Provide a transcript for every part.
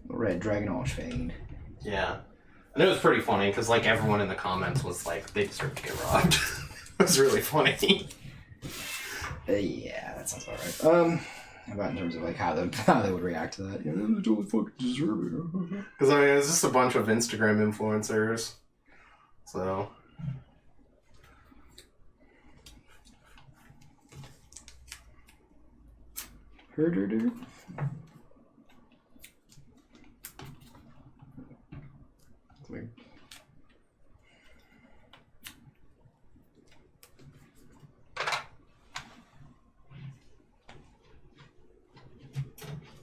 Red Dragon Archfiend. Yeah. And it was pretty funny because like everyone in the comments was like, they deserve to get robbed. It was really funny. Yeah, that sounds about right. How about in terms of like how they would react to that? Yeah, they totally fucking deserve it. Because I mean, it was just a bunch of Instagram influencers. So. Herder. Weird.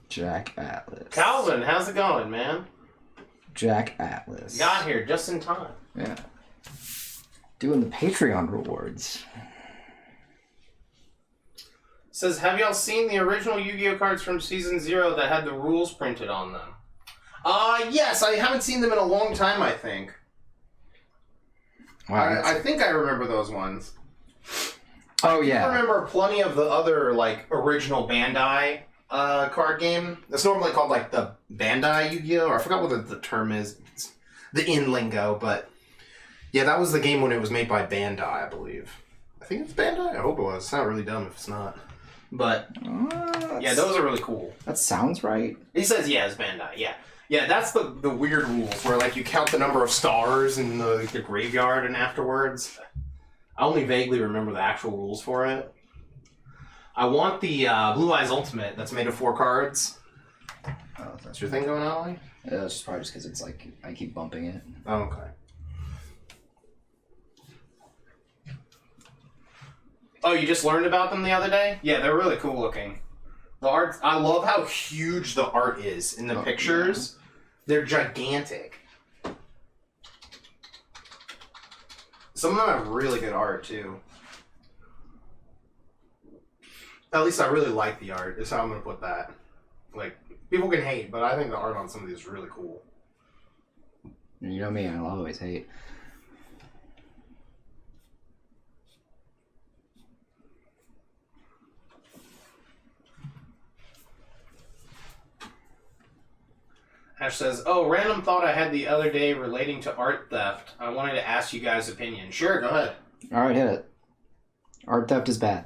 Jack Atlas. Calvin, how's it going, man? Jack Atlas. Got here just in time. Yeah. Doing the Patreon rewards. Says, have y'all seen the original Yu-Gi-Oh cards from Season 0 that had the rules printed on them? Yes, I haven't seen them in a long time, I think. Wow, I think I remember those ones. Oh, yeah. I remember plenty of the other, like, original Bandai card game. It's normally called, like, the Bandai Yu-Gi-Oh! Or I forgot what the term is. It's the in lingo, but... Yeah, that was the game when it was made by Bandai, I believe. I think it's Bandai? I hope it was. It's not really dumb if it's not. But, yeah, those are really cool. That sounds right. He says, yeah, it's Bandai, yeah. Yeah, that's the weird rules, where, like, you count the number of stars in the graveyard and afterwards. I only vaguely remember the actual rules for it. I want the Blue Eyes Ultimate that's made of 4 cards. Oh, That's your thing going on, Ollie? Yeah, it's just probably just because it's like, I keep bumping it. Oh, okay. Oh, you just learned about them the other day? Yeah, they're really cool looking. The art, I love how huge the art is in the pictures. Yeah. They're gigantic. Some of them have really good art, too. At least I really like the art, is how I'm going to put that. Like, people can hate, but I think the art on some of these is really cool. You know me, I'll always hate. Ash says, oh, random thought I had the other day relating to art theft. I wanted to ask you guys' opinion. Sure, go ahead. All right, hit it. Art theft is bad.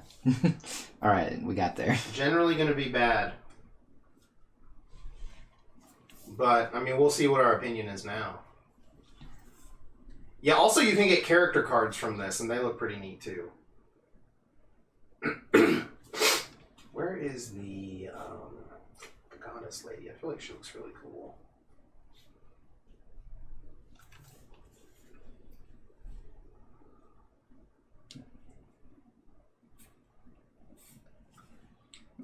All right, we got there. Generally going to be bad. But, I mean, we'll see what our opinion is now. Yeah, also you can get character cards from this, and they look pretty neat, too. Where is the goddess lady? I feel like she looks really cool.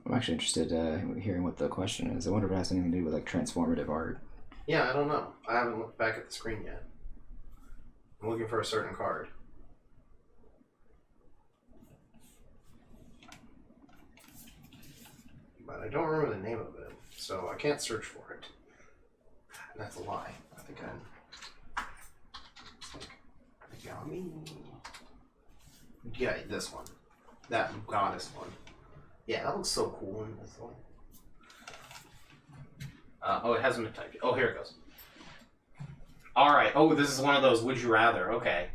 I'm actually interested in hearing what the question is. I wonder if it has anything to do with like transformative art. Yeah, I don't know. I haven't looked back at the screen yet. I'm looking for a certain card. But I don't remember the name of it, so I can't search for it. That's a lie. I think I'm... It's like, yummy. Yeah, this one. That goddess one. Yeah, that looks so cool in this one. Oh, it hasn't been typed yet. Oh, here it goes. Alright, oh, this is one of those would you rather. Okay.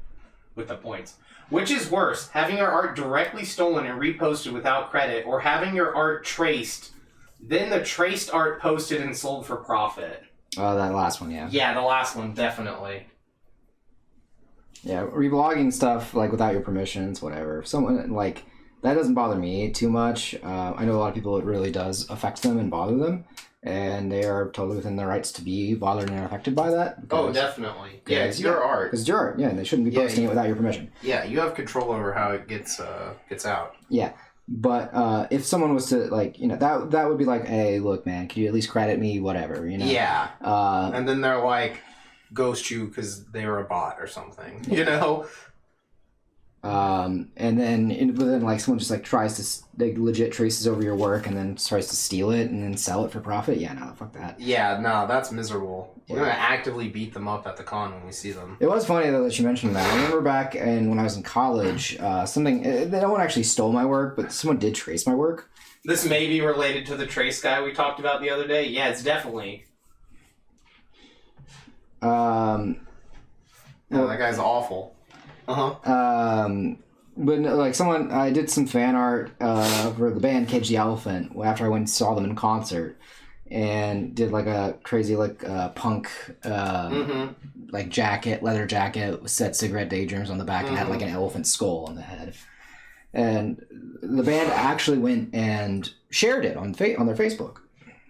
With the points. Which is worse, having your art directly stolen and reposted without credit, or having your art traced, then the traced art posted and sold for profit? Oh, that last one, yeah. Yeah, the last one, definitely. Yeah, reblogging stuff, like, without your permissions, whatever. If someone, like... That doesn't bother me too much. I know a lot of people it really does affect them and bother them, and they are totally within their rights to be bothered and affected by that. Oh, definitely. Yeah, it's your art. Because it's your art, yeah, and they shouldn't be posting it without your permission. Yeah, you have control over how it gets out. Yeah, but if someone was to, like, you know, that would be like, hey, look, man, could you at least credit me, whatever, you know? Yeah. And then they're like, ghost you because they were a bot or something, you know? And then, but then like someone just like tries to like legit traces over your work and then tries to steal it and then sell it for profit. Yeah, no, fuck that. Yeah, no, that's miserable. We're gonna actively beat them up at the con when we see them. It was funny though that you mentioned that. I remember back when I was in college, no one actually stole my work, but someone did trace my work. This may be related to the trace guy we talked about the other day. Yeah, it's definitely. Yeah, that guy's awful. But like I did some fan art for the band Cage the Elephant after I went and saw them in concert, and did like a crazy like punk like leather jacket, said Cigarette Daydreams on the back and had like an elephant skull on the head. And the band actually went and shared it on their Facebook,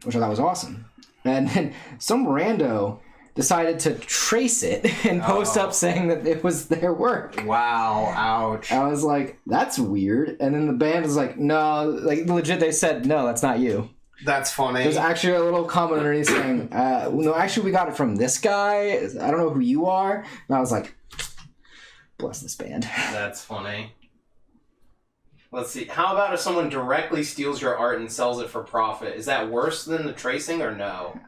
which I thought was awesome. And then some rando decided to trace it and post up saying that it was their work. Wow, ouch. I was like, that's weird. And then the band was like, no, like legit they said, no, that's not you. That's funny. There's actually a little comment underneath saying, no, actually we got it from this guy. I don't know who you are. And I was like, bless this band. That's funny. Let's see. How about if someone directly steals your art and sells it for profit? Is that worse than the tracing or no?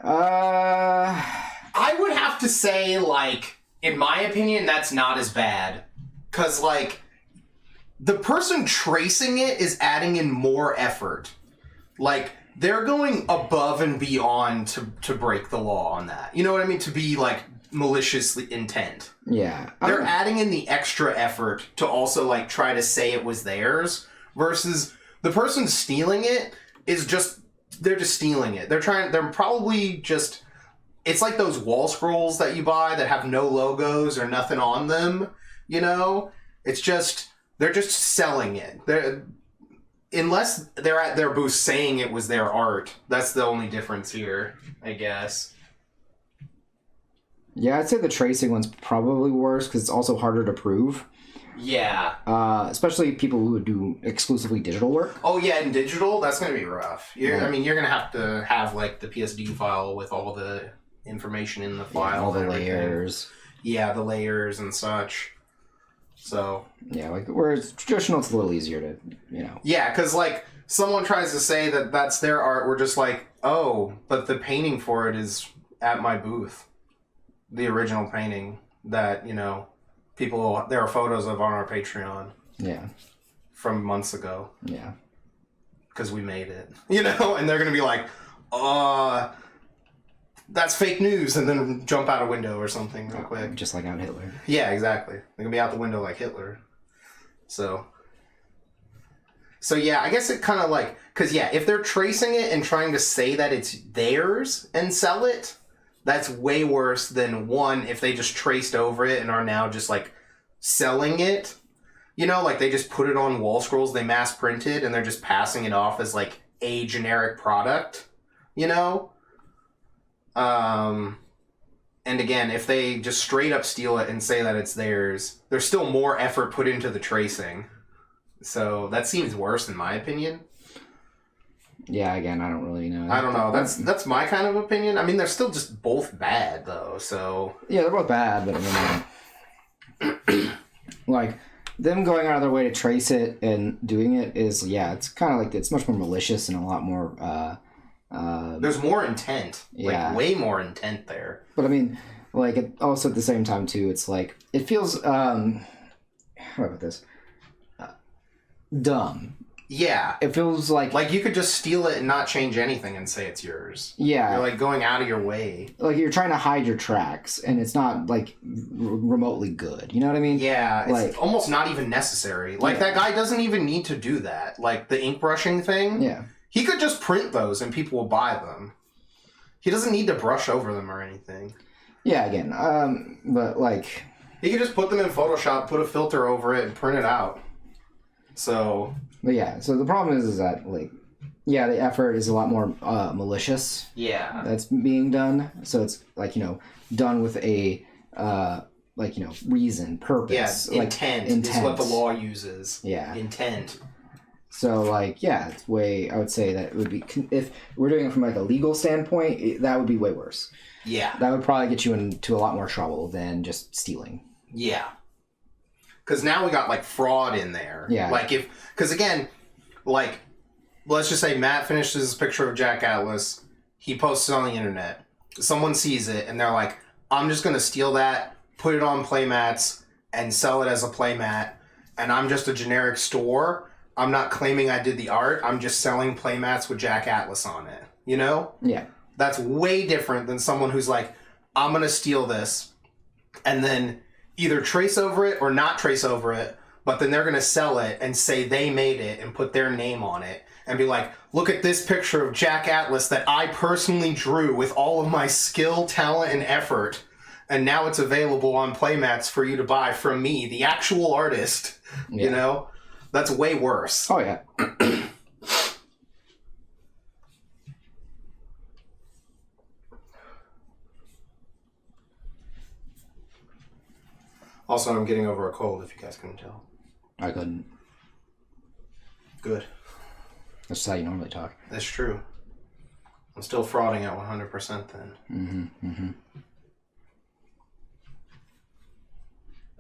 I would have to say, like, in my opinion, that's not as bad. Because, like, the person tracing it is adding in more effort. Like, they're going above and beyond to break the law on that. You know what I mean? To be, like, maliciously intent. Yeah. They're adding in the extra effort to also, like, try to say it was theirs. Versus the person stealing it is just... They're just stealing it. They're probably just... It's like those wall scrolls that you buy that have no logos or nothing on them, you know? It's just, they're just selling it. Unless they're at their booth saying it was their art, that's the only difference here, I guess. Yeah, I'd say the tracing one's probably worse because it's also harder to prove. Yeah. Especially people who would do exclusively digital work. Oh yeah, in digital, that's going to be rough. I mean, you're going to have like the PSD file with all the information in the file. Yeah, all the layers. Yeah, the layers and such. So. Yeah, like whereas traditional, it's a little easier to, you know. Yeah, because like someone tries to say that that's their art, we're just like, oh, but the painting for it is at my booth. The original painting that, you know, there are photos of on our Patreon. Yeah. From months ago. Yeah. Because we made it. You know, and they're going to be like, that's fake news, and then jump out a window or something real quick. Just like out Hitler. Yeah, exactly. They're going to be out the window like Hitler. So yeah, I guess it kind of like, because yeah, if they're tracing it and trying to say that it's theirs and sell it, that's way worse than one if they just traced over it and are now just like selling it. You know, like they just put it on wall scrolls, they mass printed, and they're just passing it off as like a generic product, you know? And again, if they just straight up steal it and say that it's theirs, there's still more effort put into the tracing. So that seems worse in my opinion. Yeah, again, I don't really know. I don't know. That's my kind of opinion. I mean, they're still just both bad though, so... Yeah, they're both bad, but I mean, like, them going out of their way to trace it and doing it is, yeah, it's kind of like, it's much more malicious and a lot more... there's more intent. Yeah. Like, way more intent there. But I mean, like, also at the same time, too, it's like, it feels, how about this? Dumb. Yeah. It feels like... Like, you could just steal it and not change anything and say it's yours. Yeah. You're, like, going out of your way. Like, you're trying to hide your tracks, and it's not, like, remotely good. You know what I mean? Yeah. It's like, almost not even necessary. Like, that guy doesn't even need to do that. Like, the ink brushing thing. Yeah. He could just print those and people will buy them. He doesn't need to brush over them or anything. Yeah, again, but, like... He could just put them in Photoshop, put a filter over it, and print it out. So... But yeah, so the problem is that, like, yeah, the effort is a lot more malicious. Yeah. That's being done. So it's, like, you know, done with a, like, you know, reason, purpose. Yeah, like, intent is what the law uses. Yeah. Intent. So, like, yeah, it's way, I would say that it would be, if we're doing it from, like, a legal standpoint, that would be way worse. Yeah. That would probably get you into a lot more trouble than just stealing. Yeah. Because now we got, like, fraud in there. Yeah. Like, because again, like, let's just say Matt finishes a picture of Jack Atlas. He posts it on the internet. Someone sees it, and they're like, I'm just going to steal that, put it on playmats, and sell it as a playmat. And I'm just a generic store. I'm not claiming I did the art. I'm just selling playmats with Jack Atlas on it. You know? Yeah. That's way different than someone who's like, I'm going to steal this, and then either trace over it or not trace over it, but then they're going to sell it and say they made it and put their name on it and be like, look at this picture of Jack Atlas that I personally drew with all of my skill, talent, and effort, and now it's available on playmats for you to buy from me, the actual artist. Yeah. You know? That's way worse. Oh, yeah. Also, I'm getting over a cold, if you guys couldn't tell. I couldn't. Good. That's how you normally talk. That's true. I'm still frauding at 100% then. Mm-hmm. Mm-hmm.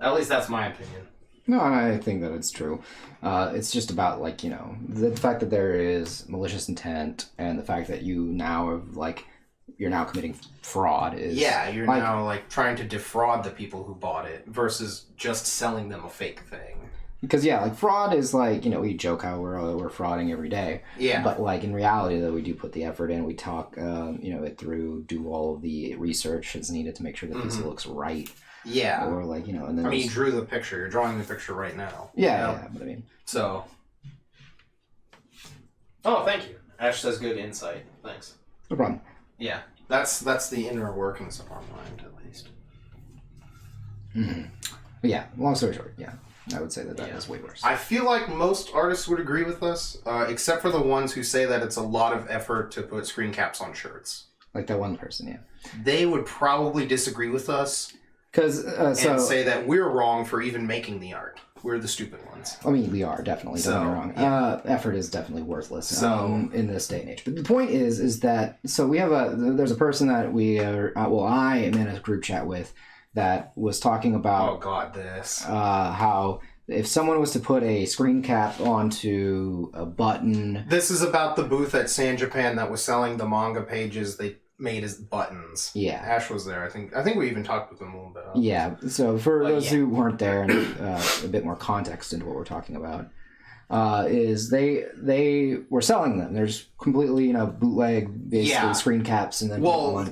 At least that's my opinion. No, I think that it's true. It's just about, like, you know, the fact that there is malicious intent and the fact that you now have, like, you're now committing fraud is... Yeah, you're like, now, like, trying to defraud the people who bought it versus just selling them a fake thing. Because, yeah, like, fraud is, like, you know, we joke how we're frauding every day. Yeah. But, like, in reality, though, we do put the effort in. We talk, you know, it through, do all of the research that's needed to make sure that this looks right. Yeah. Or, like, you know, and then... I mean, you drew the picture. You're drawing the picture right now. Yeah, you know? yeah, but I mean... So... Oh, thank you. Ash says good insight. Thanks. No problem. Yeah. That's the inner workings of our mind, at least. Mm-hmm. But yeah, long story short, yeah. I would say that is way worse. I feel like most artists would agree with us, except for the ones who say that it's a lot of effort to put screen caps on shirts. Like that one person, yeah. They would probably disagree with us Because and say that we're wrong for even making the art. We're the stupid ones. I mean, we are definitely. Don't get me wrong. Yeah. Effort is definitely worthless in this day and age. But the point is that we have there's a person that we I am in a group chat with that was talking about. Oh God, this. How if someone was to put a screen cap onto a button. This is about the booth at San Japan that was selling the manga pages they made as buttons. Yeah. Ash was there. I think we even talked with them a little bit. Yeah. So for those who weren't there and a bit more context into what we're talking about, is they were selling them. There's completely, bootleg, basically screen caps and then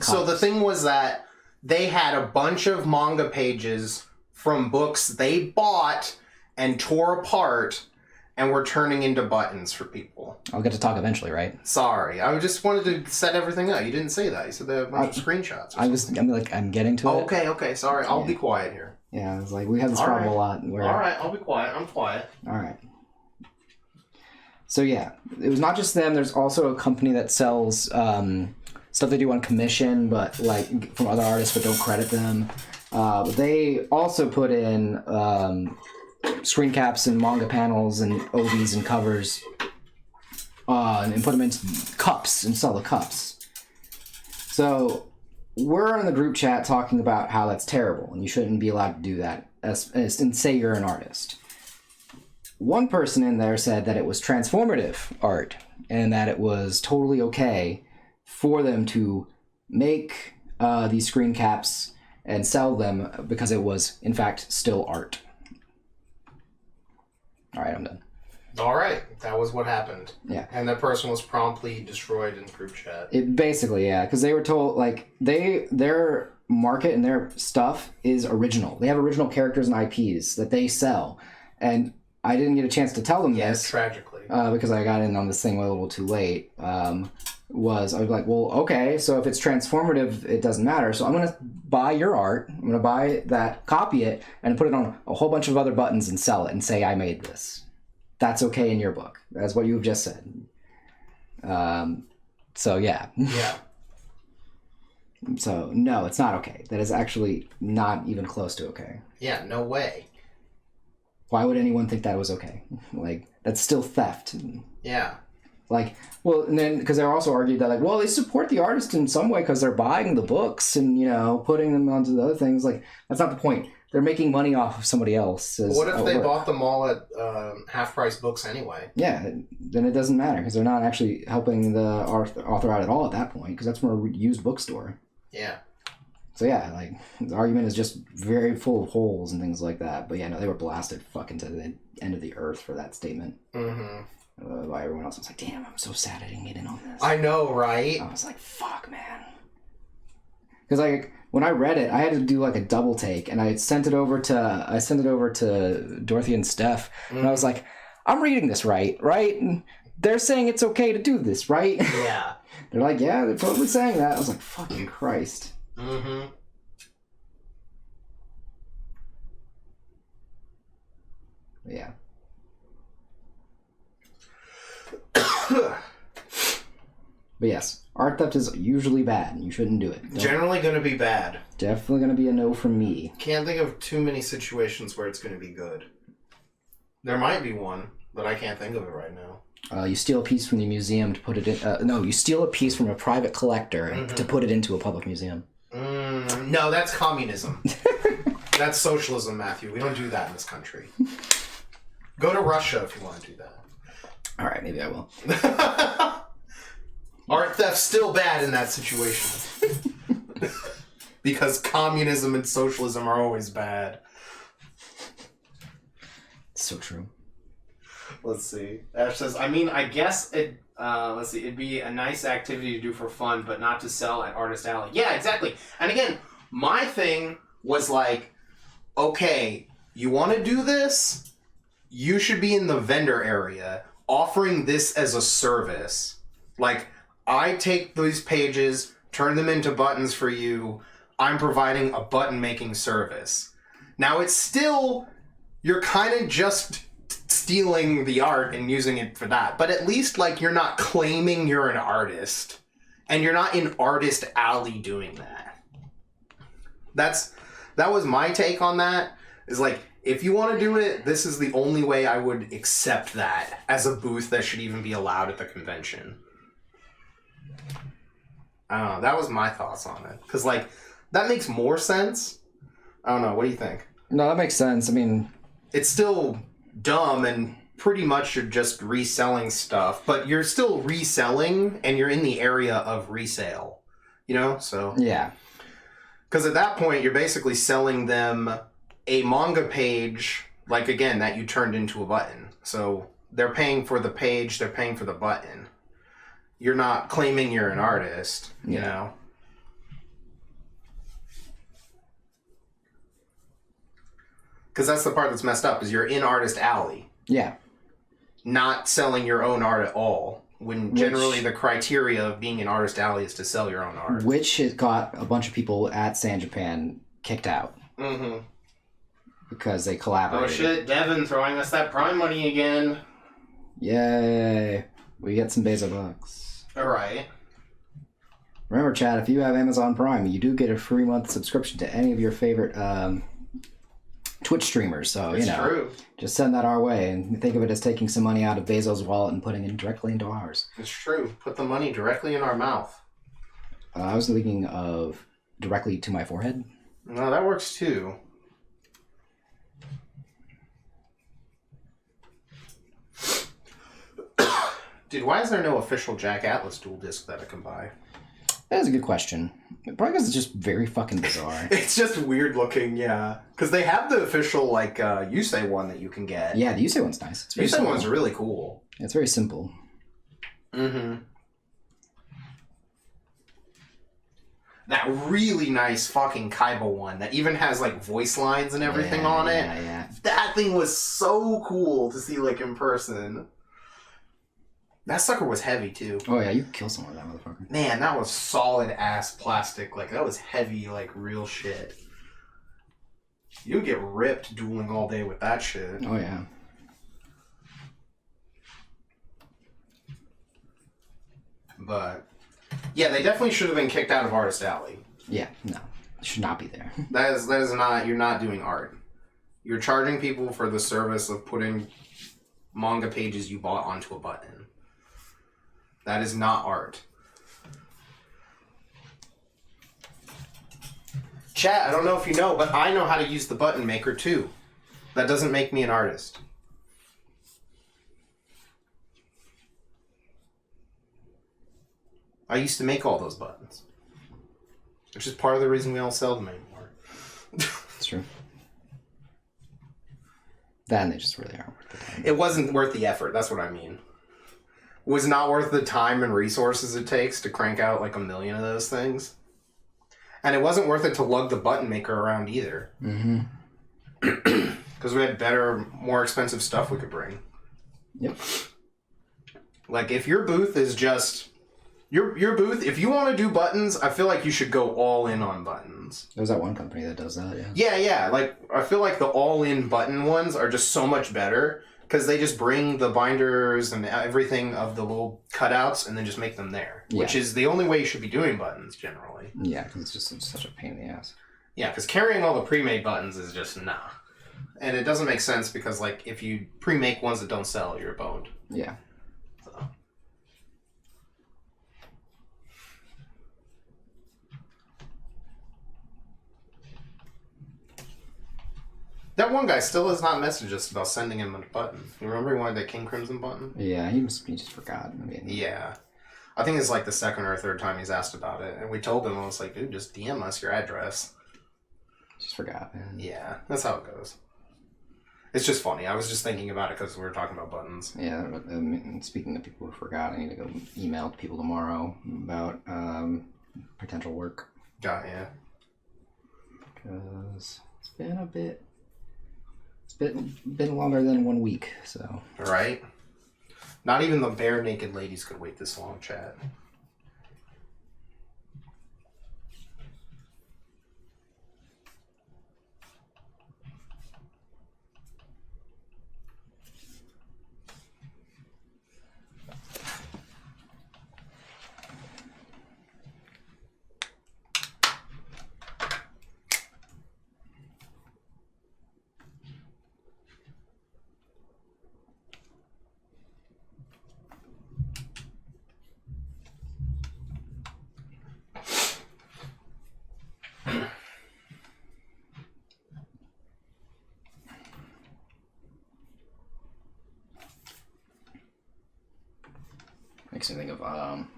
so the thing was that they had a bunch of manga pages from books they bought and tore apart and were turning into buttons for people. I'll get to talk eventually, right? Sorry, I just wanted to set everything up. You didn't say that. You said there were a bunch of screenshots. I'm getting to it. Okay. Sorry, I'll be quiet here. Yeah, I was like, we have this problem a lot. All right, I'll be quiet. I'm quiet. All right. So yeah, it was not just them. There's also a company that sells stuff they do on commission, but like from other artists, but don't credit them. They also put in screen caps and manga panels and OVs and covers, and put them into cups and sell the cups. So we're in the group chat talking about how that's terrible and you shouldn't be allowed to do that and say you're an artist. One person in there said that it was transformative art and that it was totally okay for them to make these screen caps and sell them because it was, in fact, still art. All right, I'm done. All right, that was what happened. Yeah. And that person was promptly destroyed in the group chat. Basically, yeah, because they were told, like, their market and their stuff is original. They have original characters and IPs that they sell. And I didn't get a chance to tell them this. Tragically. Because I got in on this thing a little too late. I was like, well, okay, so if it's transformative, it doesn't matter. So I'm going to buy your art. I'm going to buy that, copy it, and put it on a whole bunch of other buttons and sell it and say I made this. That's okay in your book. That's what you've just said. So, yeah. Yeah. So, no, it's not okay. That is actually not even close to okay. Yeah, no way. Why would anyone think that was okay? Like, that's still theft. Yeah. Like, well, and then, because they're also argued that, like, well, they support the artist in some way because they're buying the books and, putting them onto the other things. Like, that's not the point. they're making money off of somebody else's. What if they work. bought them all at half-price books anyway? Yeah, then it doesn't matter because they're not actually helping the author out at all at that point because that's from a used bookstore. Yeah. So yeah, like the argument is just very full of holes and things like that. But yeah, no, they were blasted fucking to the end of the earth for that statement. Mm-hmm. By everyone else. I was like, damn, I'm so sad I didn't get in on this. I know, right? I was like, fuck, man. Because like when I read it, I had to do like a double take, and I sent it over to Dorothy and Steph, and I was like, I'm reading this right? And they're saying it's okay to do this, right? Yeah. They're like, yeah, they're totally saying that. I was like, fucking Christ. Mm-hmm. Yeah. But yes, art theft is usually bad, and you shouldn't do it. Generally going to be bad. Definitely going to be a no from me. Can't think of too many situations where it's going to be good. There might be one, but I can't think of it right now. You steal a piece from the museum to put it in... no, you steal a piece from a private collector to put it into a public museum. No, that's communism. That's socialism, Matthew. We don't do that in this country. Go to Russia if you want to do that. All right, maybe I will. Art theft's still bad in that situation. Because communism and socialism are always bad. So true. Let's see. Ash says, I mean, I guess it, let's see, it'd be a nice activity to do for fun, but not to sell at Artist Alley. Yeah, exactly. And again, my thing was like, okay, you want to do this? You should be in the vendor area offering this as a service. Like, I take these pages, turn them into buttons for you. I'm providing a button making service. Now it's still, you're kind of just stealing the art and using it for that. But at least like you're not claiming you're an artist and you're not in Artist Alley doing that. That was my take on that. Is like, if you want to do it, this is the only way I would accept that as a booth that should even be allowed at the convention. I don't know. That was my thoughts on it. Because, like, that makes more sense. I don't know. What do you think? No, that makes sense. I mean... It's still dumb and pretty much you're just reselling stuff. But you're still reselling and you're in the area of resale. You know? So... Yeah. Because at that point, you're basically selling them a manga page, like, again, that you turned into a button. So they're paying for the page, they're paying for the button. You're not claiming you're an artist, you know? Because that's the part that's messed up, is you're in Artist Alley. Yeah. Not selling your own art at all. When generally the criteria of being in Artist Alley is to sell your own art. Which has got a bunch of people at San Japan kicked out. Mm-hmm. Because they collaborated. Oh shit, Devin throwing us that Prime money again. Yay. We get some Bezos bucks. Alright. Remember, Chad, if you have Amazon Prime, you do get a free month subscription to any of your favorite Twitch streamers. So, It's true. Just send that our way and think of it as taking some money out of Bezos' wallet and putting it directly into ours. It's true. Put the money directly in our mouth. I was thinking of directly to my forehead. No, that works too. Dude, why is there no official Jack Atlas dual disc that I can buy? That is a good question. Probably because it's just very fucking bizarre. It's just weird looking, yeah. Because they have the official, like, Yusei one that you can get. Yeah, the Yusei one's nice. It's very Yusei simple. one's really cool. It's very simple. Mm-hmm. That really nice fucking Kaiba one that even has, like, voice lines and everything on it. Yeah. That thing was so cool to see, like, in person. That sucker was heavy, too. Oh, yeah, you could kill someone with that motherfucker. Man, that was solid-ass plastic. Like, that was heavy, like, real shit. You'd get ripped dueling all day with that shit. Oh, yeah. But, yeah, they definitely should have been kicked out of Artist Alley. Yeah, no. Should not be there. That is not, you're not doing art. You're charging people for the service of putting manga pages you bought onto a button. That is not art. Chat, I don't know if you know, but I know how to use the button maker too. That doesn't make me an artist. I used to make all those buttons. Which is part of the reason we don't sell them anymore. It's true. Then they just really aren't worth the time. It wasn't worth the effort, that's what I mean. It was not worth the time and resources it takes to crank out like 1 million of those things. And it wasn't worth it to lug the button maker around either. Mm-hmm. Because we had better, more expensive stuff we could bring. Yep. Like, if your booth is just... Your booth, if you want to do buttons, I feel like you should go all in on buttons. There's that one company that does that, yeah. Yeah. Like, I feel like the all-in button ones are just so much better because they just bring the binders and everything of the little cutouts and then just make them there. Yeah. Which is the only way you should be doing buttons, generally. Yeah, because it's just such a pain in the ass. Yeah, because carrying all the pre-made buttons is just nah. And it doesn't make sense because, like, if you pre-make ones that don't sell, you're boned. Yeah. That one guy still has not messaged us about sending him a button. You remember he wanted that King Crimson button? Yeah, he just forgot. I mean, yeah. I think it's like the second or third time he's asked about it. And we told him, I was like, dude, just DM us your address. Just forgot, man. Yeah, that's how it goes. It's just funny. I was just thinking about it because we were talking about buttons. Yeah, speaking of people who forgot, I need to go email people tomorrow about potential work. Got ya. Because it's been a bit... been longer than 1 week, so... Right? Not even the bare naked ladies could wait this long, chat. Makes me think of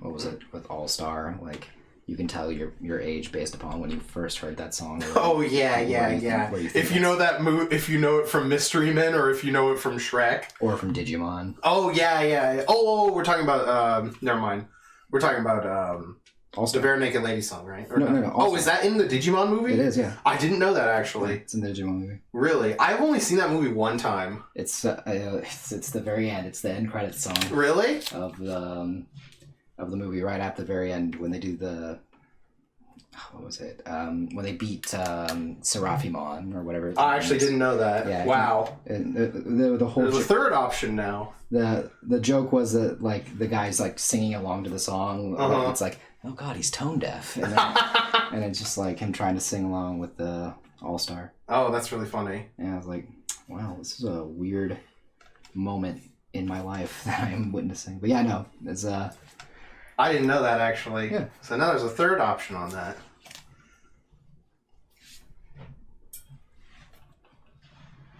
what was it with All Star? Like, you can tell your age based upon when you first heard that song. Oh yeah. If you know that if you know it from Mystery Men or if you know it from Shrek or from Digimon. Oh yeah. Oh, we're talking about never mind. We're talking about the Bare Naked Lady song, right? Or no. Oh, is that in the Digimon movie? It is, yeah. I didn't know that actually. It's in the Digimon movie. Really? I've only seen that movie one time. It's the very end. It's the end credits song. Really? Of the movie, right at the very end when they do the what was it? When they beat Seraphimon or whatever. I actually didn't know that. Yeah. Wow. The whole. There's a third option now. The joke was that like the guy's like singing along to the song. Like, it's like, oh god, he's tone deaf, and then, and it's just like him trying to sing along with the All Star. Oh, that's really funny. And I was like, wow, this is a weird moment in my life that I am witnessing. But yeah, no, it's I didn't know that actually. Yeah. So now there's a third option on that.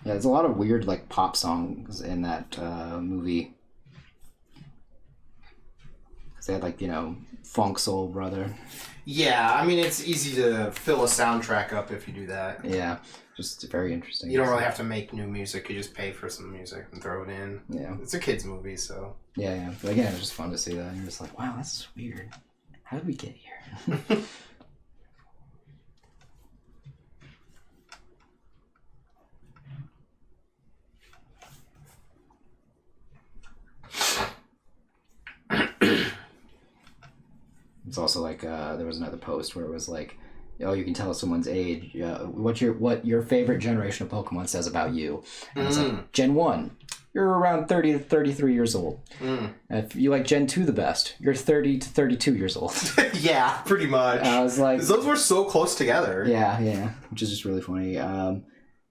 Yeah, there's a lot of weird like pop songs in that movie. Cause they had like, you know, Funk Soul Brother. Yeah, I mean it's easy to fill a soundtrack up if you do that. Yeah, just very interesting. You don't really have to make new music. You just pay for some music and throw it in. Yeah, it's a kids movie, so. Yeah. But again, it's just fun to see that. And you're just like, wow, that's weird. How did we get here? It's also like there was another post where it was like, oh, you can tell someone's age. What your favorite generation of Pokemon says about you. And it's like, Gen 1, you're around 30 to 33 years old. If you like Gen 2 the best, you're 30 to 32 years old. Yeah, pretty much. I was like... Those were so close together. Yeah, which is just really funny.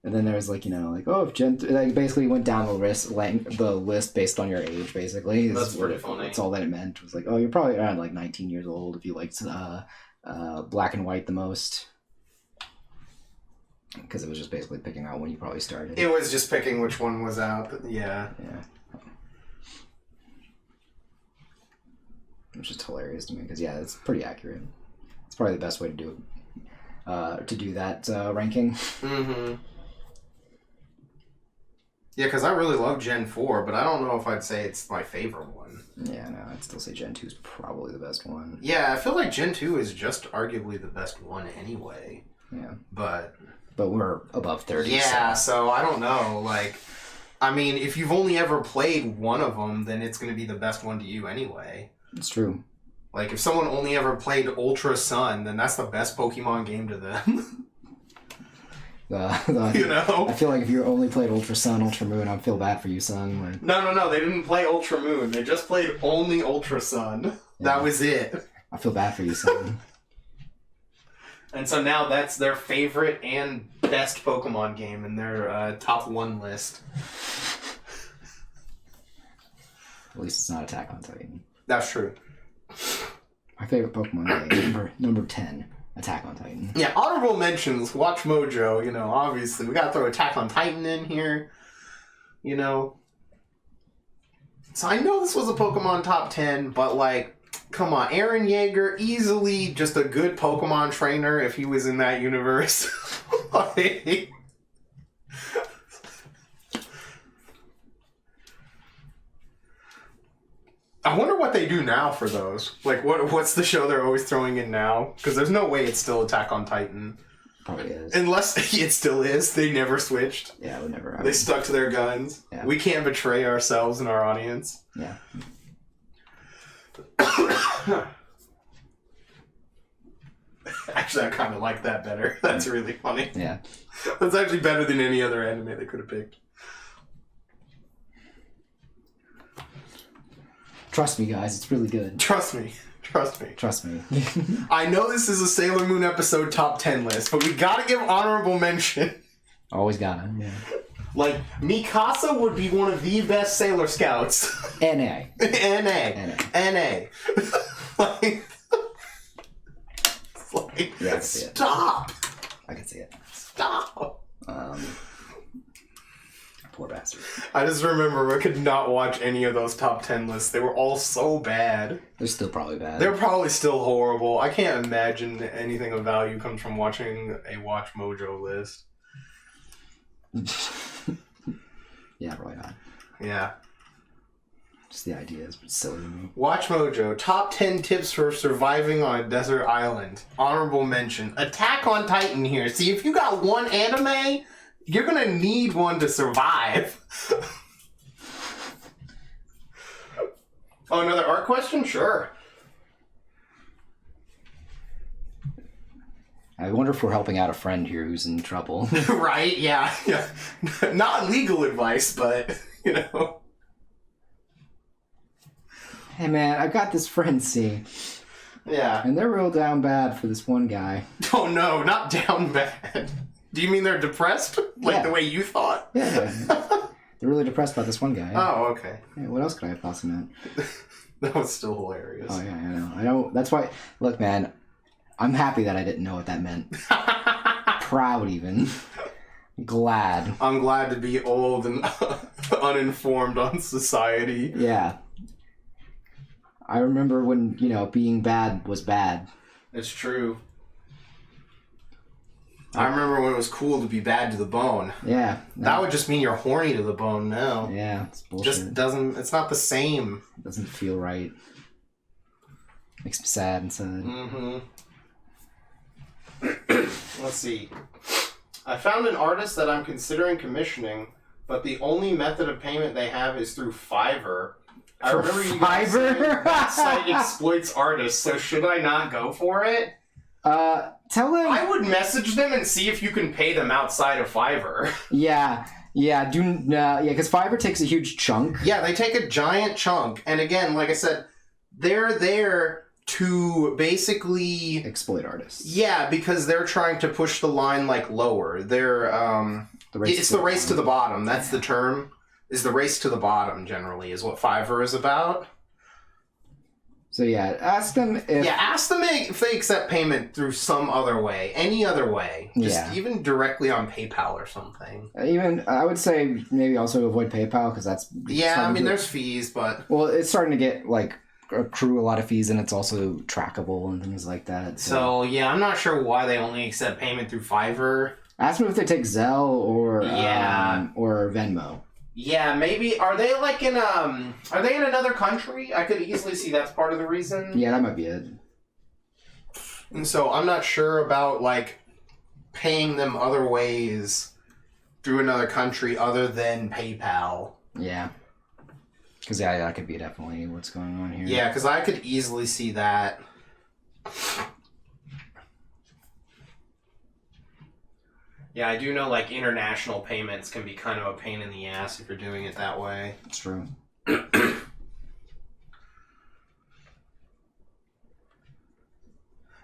And then there was like, you know, like, oh, if Gen... Like, basically went down the list based on your age, basically. That's pretty funny. That's all that it meant. It was like, oh, you're probably around like 19 years old if you liked Black and White the most. Because it was just basically picking out when you probably started. It was just picking which one was out. But yeah. Which is hilarious to me because it's pretty accurate. It's probably the best way to do it. To do that ranking. Mm-hmm. Yeah, because I really love Gen 4, but I don't know if I'd say it's my favorite one. Yeah, no, I'd still say Gen 2 is probably the best one. Yeah, I feel like Gen 2 is just arguably the best one anyway. Yeah. But we're above 30. Yeah, so I don't know. Like, I mean, if you've only ever played one of them, then it's going to be the best one to you anyway. It's true. Like, if someone only ever played Ultra Sun, then that's the best Pokemon game to them. You know? I feel like if you only played Ultra Sun, Ultra Moon, I'd feel bad for you, son. Like, No, they didn't play Ultra Moon. They just played only Ultra Sun. Yeah. That was it. I feel bad for you, son. And so now that's their favorite and best Pokemon game in their top 1 list. At least it's not Attack on Titan. That's true. My favorite Pokemon game, number 10, Attack on Titan. Yeah, honorable mentions, Watch Mojo, you know, obviously. We gotta throw Attack on Titan in here, you know. So I know this was a Pokemon top 10, but like, come on, Eren Yeager, easily just a good Pokemon trainer if he was in that universe. Like, I wonder what they do now for those. Like, what's the show they're always throwing in now? Because there's no way it's still Attack on Titan. Probably is. Unless it still is. They never switched. Yeah, we never. They stuck to their guns. Yeah. We can't betray ourselves and our audience. Yeah. Actually, I kind of like that better. That's really funny. Yeah. That's actually better than any other anime they could have picked. Trust me, guys, it's really good. Trust me. Trust me. I know this is a Sailor Moon episode top 10 list, but we gotta give honorable mention. Always gotta, yeah. Like, Mikasa would be one of the best Sailor Scouts. NA. NA. Like, Yeah, I can see it. stop. I can see it. Stop. Poor bastard. I just remember I could not watch any of those top 10 lists. They were all so bad. They're still probably bad. They're probably still horrible. I can't imagine anything of value comes from watching a Watch Mojo list. Yeah, probably not. Yeah. Just the idea is silly to me. Watch Mojo. Top 10 tips for surviving on a desert island. Honorable mention. Attack on Titan here. See, if you got one anime, you're gonna need one to survive. Oh, another art question? Sure. I wonder if we're helping out a friend here who's in trouble. Right? Yeah. Not legal advice, but, you know. Hey man, I got this friend, see. Yeah. And they're real down bad for this one guy. Oh no, not down bad. Do you mean they're depressed? Like Yeah. the way you thought? Yeah. They're really depressed about this one guy. Oh, okay. Yeah, what else could I have possibly meant? That was still hilarious. Oh yeah, I know. I know. That's why. Look, man, I'm happy that I didn't know what that meant. Proud, even. Glad. I'm glad to be old and uninformed on society. Yeah. I remember when, being bad was bad. It's true. I remember when it was cool to be bad to the bone. Yeah. No. That would just mean you're horny to the bone now. Yeah, it's bullshit. Just doesn't, it's not the same. It doesn't feel right. Makes me sad inside. Mm-hmm. Let's see. I found an artist that I'm considering commissioning, but the only method of payment they have is through Fiverr. I For remember you guys Fiverr? saying that site exploits artists, so should I not go for it? Tell him. I would message them and see if you can pay them outside of Fiverr. Yeah, because Fiverr takes a huge chunk. Yeah, they take a giant chunk, and again, like I said, they're there to basically Exploit artists. Yeah, because they're trying to push the line like lower. They're it's the race to the bottom. That's the term. Is the race to the bottom generally is what Fiverr is about. So yeah, ask them if... Yeah, ask them if they accept payment through some other way. Any other way. Just even directly on PayPal or something. Even, I would say maybe also avoid PayPal, because that's... Yeah, I mean, there's fees, but... Well, it's starting to get, like, accrue a lot of fees, and it's also trackable and things like that. So yeah, I'm not sure why they only accept payment through Fiverr. Ask them if they take Zelle or Venmo. Yeah, maybe. Are they like in Are they in another country? I could easily see that's part of the reason. Yeah, that might be it. And so I'm not sure about like paying them other ways through another country other than PayPal. Yeah. Because yeah, that could be definitely what's going on here. Yeah, because I could easily see that. Yeah, I do know, like, international payments can be kind of a pain in the ass if you're doing it that way. It's true.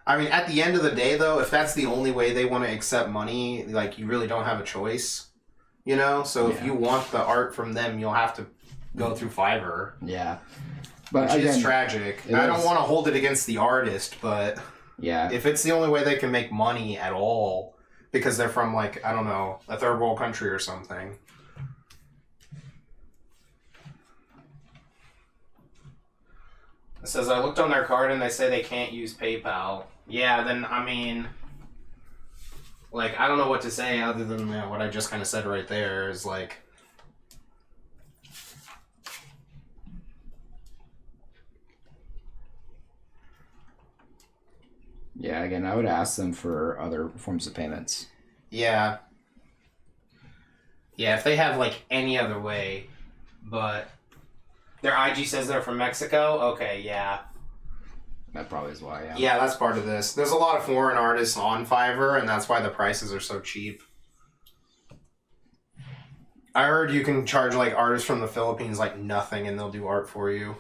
I mean, at the end of the day, though, if that's the only way they want to accept money, like, you really don't have a choice, you know? So if you want the art from them, you'll have to go through Fiverr. Yeah. But which again, is tragic. I don't want to hold it against the artist, but yeah, if it's the only way they can make money at all... Because they're from, like, I don't know, a third world country or something. It says, I looked on their card and they say they can't use PayPal. Yeah, then, I mean... Like, I don't know what to say other than what I just kind of said right there is, like... Yeah, again, I would ask them for other forms of payments. Yeah. Yeah, if they have, like, any other way, but... Their IG says they're from Mexico? Okay, yeah. That probably is why, yeah. Yeah, that's part of this. There's a lot of foreign artists on Fiverr, and that's why the prices are so cheap. I heard you can charge, like, artists from the Philippines, like, nothing, and they'll do art for you.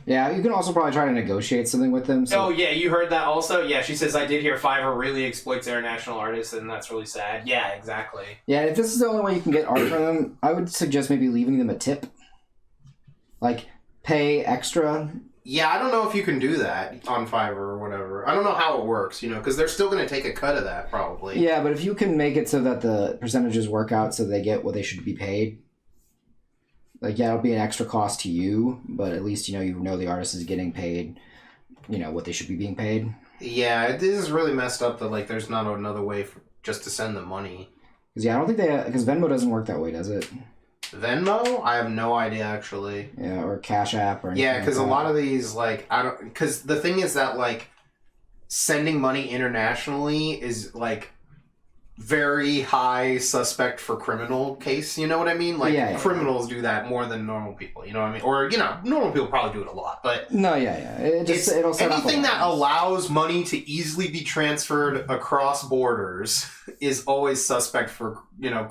Yeah, you can also probably try to negotiate something with them. So. Oh, yeah, you heard that also? Yeah, she says, I did hear Fiverr really exploits international artists, and that's really sad. Yeah, exactly. Yeah, if this is the only way you can get art from them, I would suggest maybe leaving them a tip. Like, pay extra. Yeah, I don't know if you can do that on Fiverr or whatever. I don't know how it works, you know, because they're still going to take a cut of that, probably. Yeah, but if you can make it so that the percentages work out so they get what they should be paid... Like, yeah, it'll be an extra cost to you, but at least, you know the artist is getting paid, what they should be being paid. Yeah, this is really messed up that, like, there's not another way just to send them money. Because, yeah, I don't think because Venmo doesn't work that way, does it? Venmo? I have no idea, actually. Yeah, or Cash App or anything. Yeah, because a lot of these, like, because the thing is that, like, sending money internationally is, like, very high suspect for criminal case, you know what I mean? Like, criminals do that more than normal people, you know what I mean? Or, normal people probably do it a lot, but... No, yeah. It'll set anything that allows money to easily be transferred across borders is always suspect for,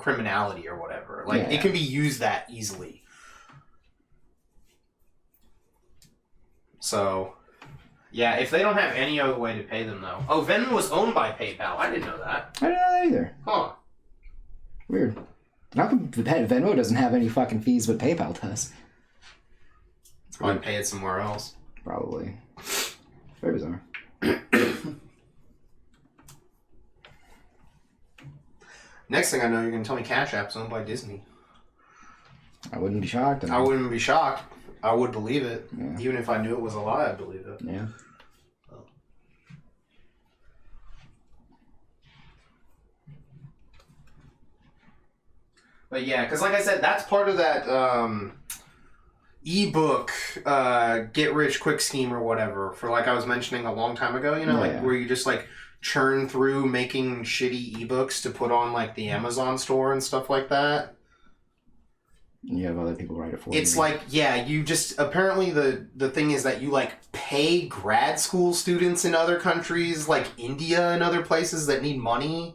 criminality or whatever. Like, it can be used that easily. So... Yeah, if they don't have any other way to pay them, though. Oh, Venmo was owned by PayPal. I didn't know that. I didn't know that either. Huh. Weird. How come Venmo doesn't have any fucking fees, but PayPal does? It's probably pay it somewhere else. Probably. Very bizarre. Next thing I know, you're going to tell me Cash App's owned by Disney. I wouldn't be shocked. I wouldn't be shocked. I would believe it. Yeah. Even if I knew it was a lie, I'd believe it. Yeah. But yeah, because like I said, that's part of that ebook get rich quick scheme or whatever. For like I was mentioning a long time ago, where you just like churn through making shitty ebooks to put on like the Amazon store and stuff like that. You have other people write it for you. It's like, you just... Apparently the thing is that you, like, pay grad school students in other countries, like India and other places that need money,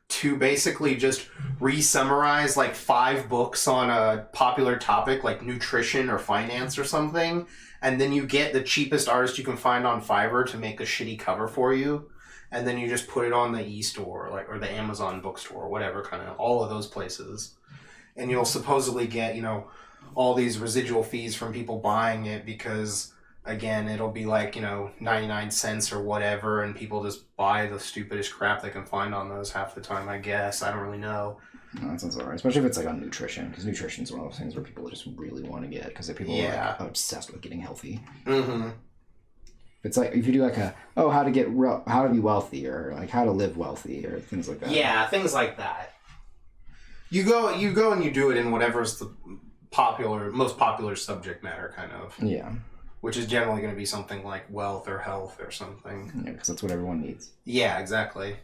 to basically just re-summarize, like, 5 books on a popular topic, like nutrition or finance or something, and then you get the cheapest artist you can find on Fiverr to make a shitty cover for you. and then you just put it on the e-store, like, or the Amazon bookstore, or whatever, kind of all of those places, and you'll supposedly get, you know, all these residual fees from people buying it because, again, it'll be like, you know, 99 cents or whatever, and people just buy the stupidest crap they can find on those half the time, I guess. I don't really know. No, that sounds alright, especially if it's like on nutrition, because nutrition is one of those things where people just really want to get, because people are like obsessed with getting healthy. Mm-hmm. It's like if you do like how to be wealthy, or like how to live wealthy, or things like that. Yeah, things like that. You go and you do it in whatever's the most popular subject matter, kind of. Yeah. Which is generally going to be something like wealth or health or something. Yeah, because that's what everyone needs. Yeah, exactly.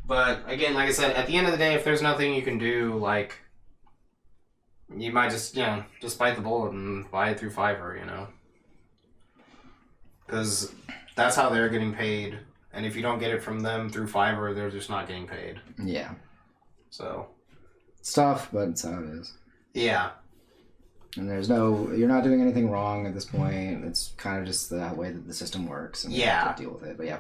But again, like I said, at the end of the day, if there's nothing you can do, like, you might just, you know, just bite the bullet and buy it through Fiverr, you know? Because that's how they're getting paid. And if you don't get it from them through Fiverr, they're just not getting paid. Yeah. So. It's tough, but it's how it is. Yeah. And you're not doing anything wrong at this point. It's kind of just the way that the system works. And you have to deal with it. But yeah,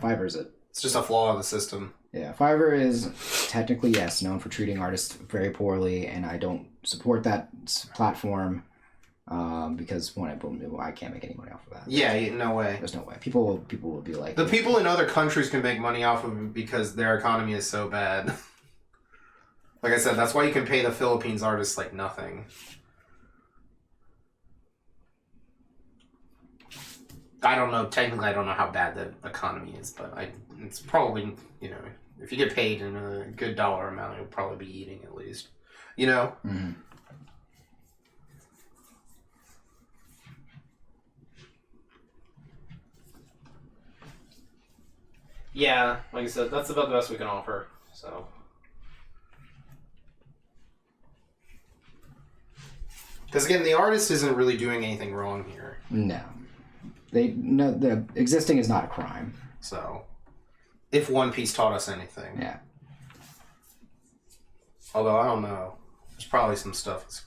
it's just a flaw of the system. Yeah, Fiverr is technically, yes, known for treating artists very poorly, and I don't support that platform because I can't make any money off of that. Yeah, no way. There's no way. People will be like... The people in other countries can make money off of it because their economy is so bad. Like I said, that's why you can pay the Philippines artists like nothing. I don't know. Technically, I don't know how bad the economy is, but it's probably, you know, if you get paid in a good dollar amount, you'll probably be eating at least. You know? Mm-hmm. Yeah, like I said, that's about the best we can offer, so... Because again, the artist isn't really doing anything wrong here. No. The existing is not a crime. So, if One Piece taught us anything. Yeah. Although, I don't know. There's probably some stuff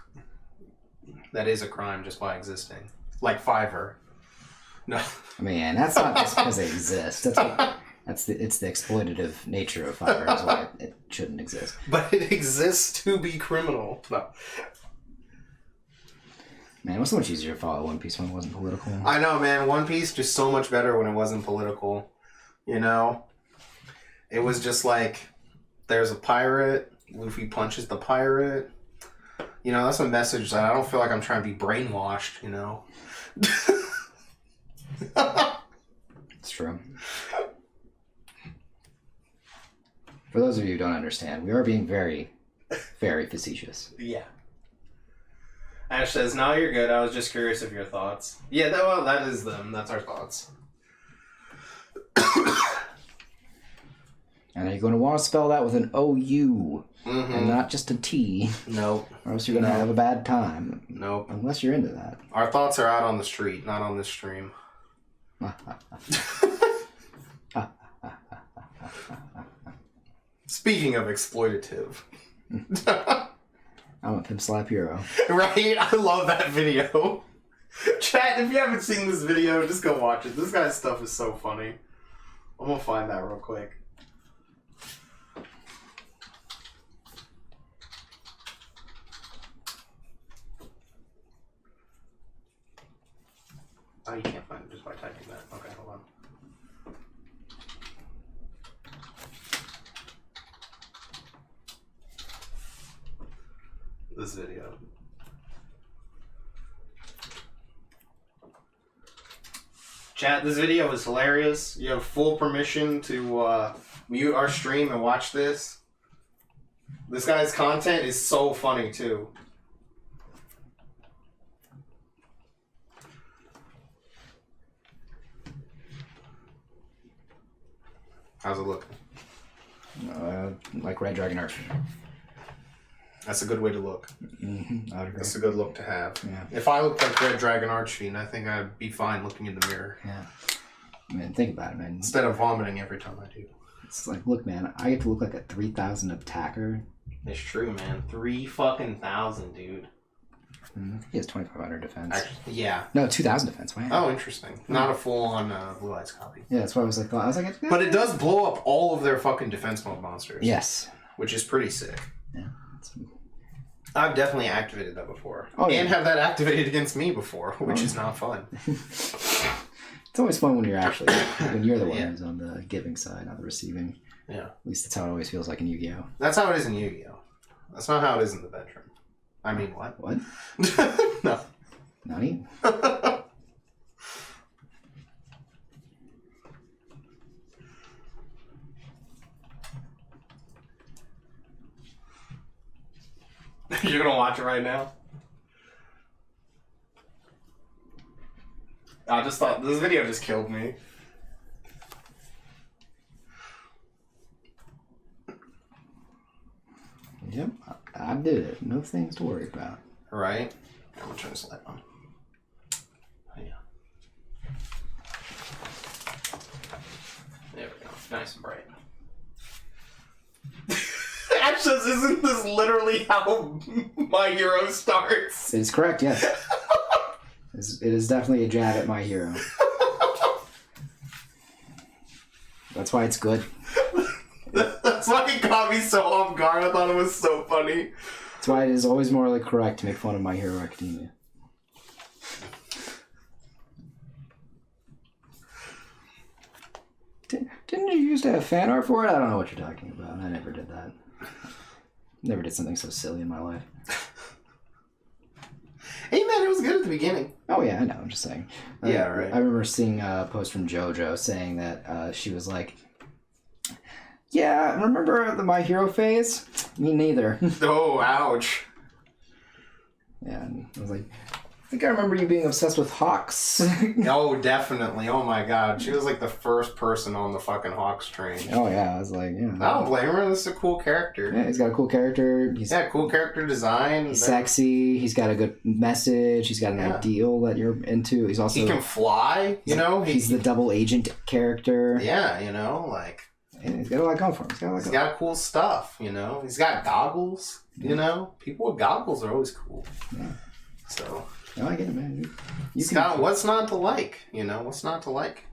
that is a crime just by existing. Like Fiverr. No. I mean, that's not just because they exist. It's the exploitative nature of Fiverr is why it shouldn't exist. But it exists to be criminal. No. Man, it was so much easier to follow One Piece when it wasn't political. I know, man. One Piece just so much better when it wasn't political. You know? It was just like, there's a pirate, Luffy punches the pirate. You know, that's a message that I don't feel like I'm trying to be brainwashed, you know? It's true. For those of you who don't understand, we are being very, very facetious. Yeah. Ash says, "No, you're good. I was just curious of your thoughts." Yeah, that is them. That's our thoughts. And you're going to want to spell that with an O-U and not just a T. Nope. Or else you're going to have a bad time. Nope. Unless you're into that. Our thoughts are out on the street, not on this stream. Speaking of exploitative. I'm a pimp slap hero. Right? I love that video. Chat, if you haven't seen this video, just go watch it. This guy's stuff is so funny. I'm gonna find that real quick. Oh, you can't find it just by typing that. Okay, hold on. This video. Chat, this video is hilarious. You have full permission to mute our stream and watch this. This guy's content is so funny too. How's it looking? Like Red Dragon Archfiend. That's a good way to look. Mm-hmm. I would agree. That's a good look to have. Yeah. If I looked like Red Dragon Archfiend, I think I'd be fine looking in the mirror. Yeah. I mean, think about it, man. Instead of vomiting every time I do. It's like, look, man, I get to look like a 3,000 attacker. It's true, man. 3,000, dude. He has 2,500 defense. Actually, yeah. No, 2,000 defense. Wow. Oh, interesting. Not a full-on Blue Eyes copy. Yeah, that's why I was like, But it does blow up all of their fucking defense mode monsters. Yes. Which is pretty sick. Yeah. I've definitely activated that before. Oh, yeah. And have that activated against me before, which is not fun. It's always fun when you're actually, when you're the one who's on the giving side, not the receiving. Yeah. At least that's how it always feels like in Yu-Gi-Oh! That's how it is in Yu-Gi-Oh! That's not how it is in the bedroom. I mean, what? What? No. Nani? You're gonna watch it right now? I just thought this video just killed me. Yep, I did it. No things to worry about. Right? I'm gonna turn this light on. Oh, yeah. There we go. Nice and bright. Actually, isn't this literally how My Hero starts? It is correct, yes. It is definitely a jab at My Hero. That's why it's good. That's why it caught me so off guard. I thought it was so funny. That's why it is always morally correct to make fun of My Hero Academia. Didn't you used to have fan art for it? I don't know what you're talking about. I never did that. Never did something so silly in my life. Hey man, it was good at the beginning. Oh yeah, I know. I'm just saying. Yeah, right. I remember seeing a post from JoJo saying that she was like, "Yeah, remember the My Hero phase? Me neither." Oh, ouch. Yeah, and I was like, I think I remember you being obsessed with Hawks. Oh, definitely. Oh my god. She was like the first person on the fucking Hawks train. Oh yeah, I was like, yeah. I don't blame her. This is a cool character. Yeah, he's got a cool character. He's cool character design. He's sexy. He's got a good message. He's got an ideal that you're into. He's also he can fly. You know, he's the double agent character. Yeah, you know, like yeah, he's got a lot going for him. He's got cool stuff. You know, he's got goggles. You know, people with goggles are always cool. Yeah. So. No, I get it, man. Scott, what's not to like? You know, what's not to like?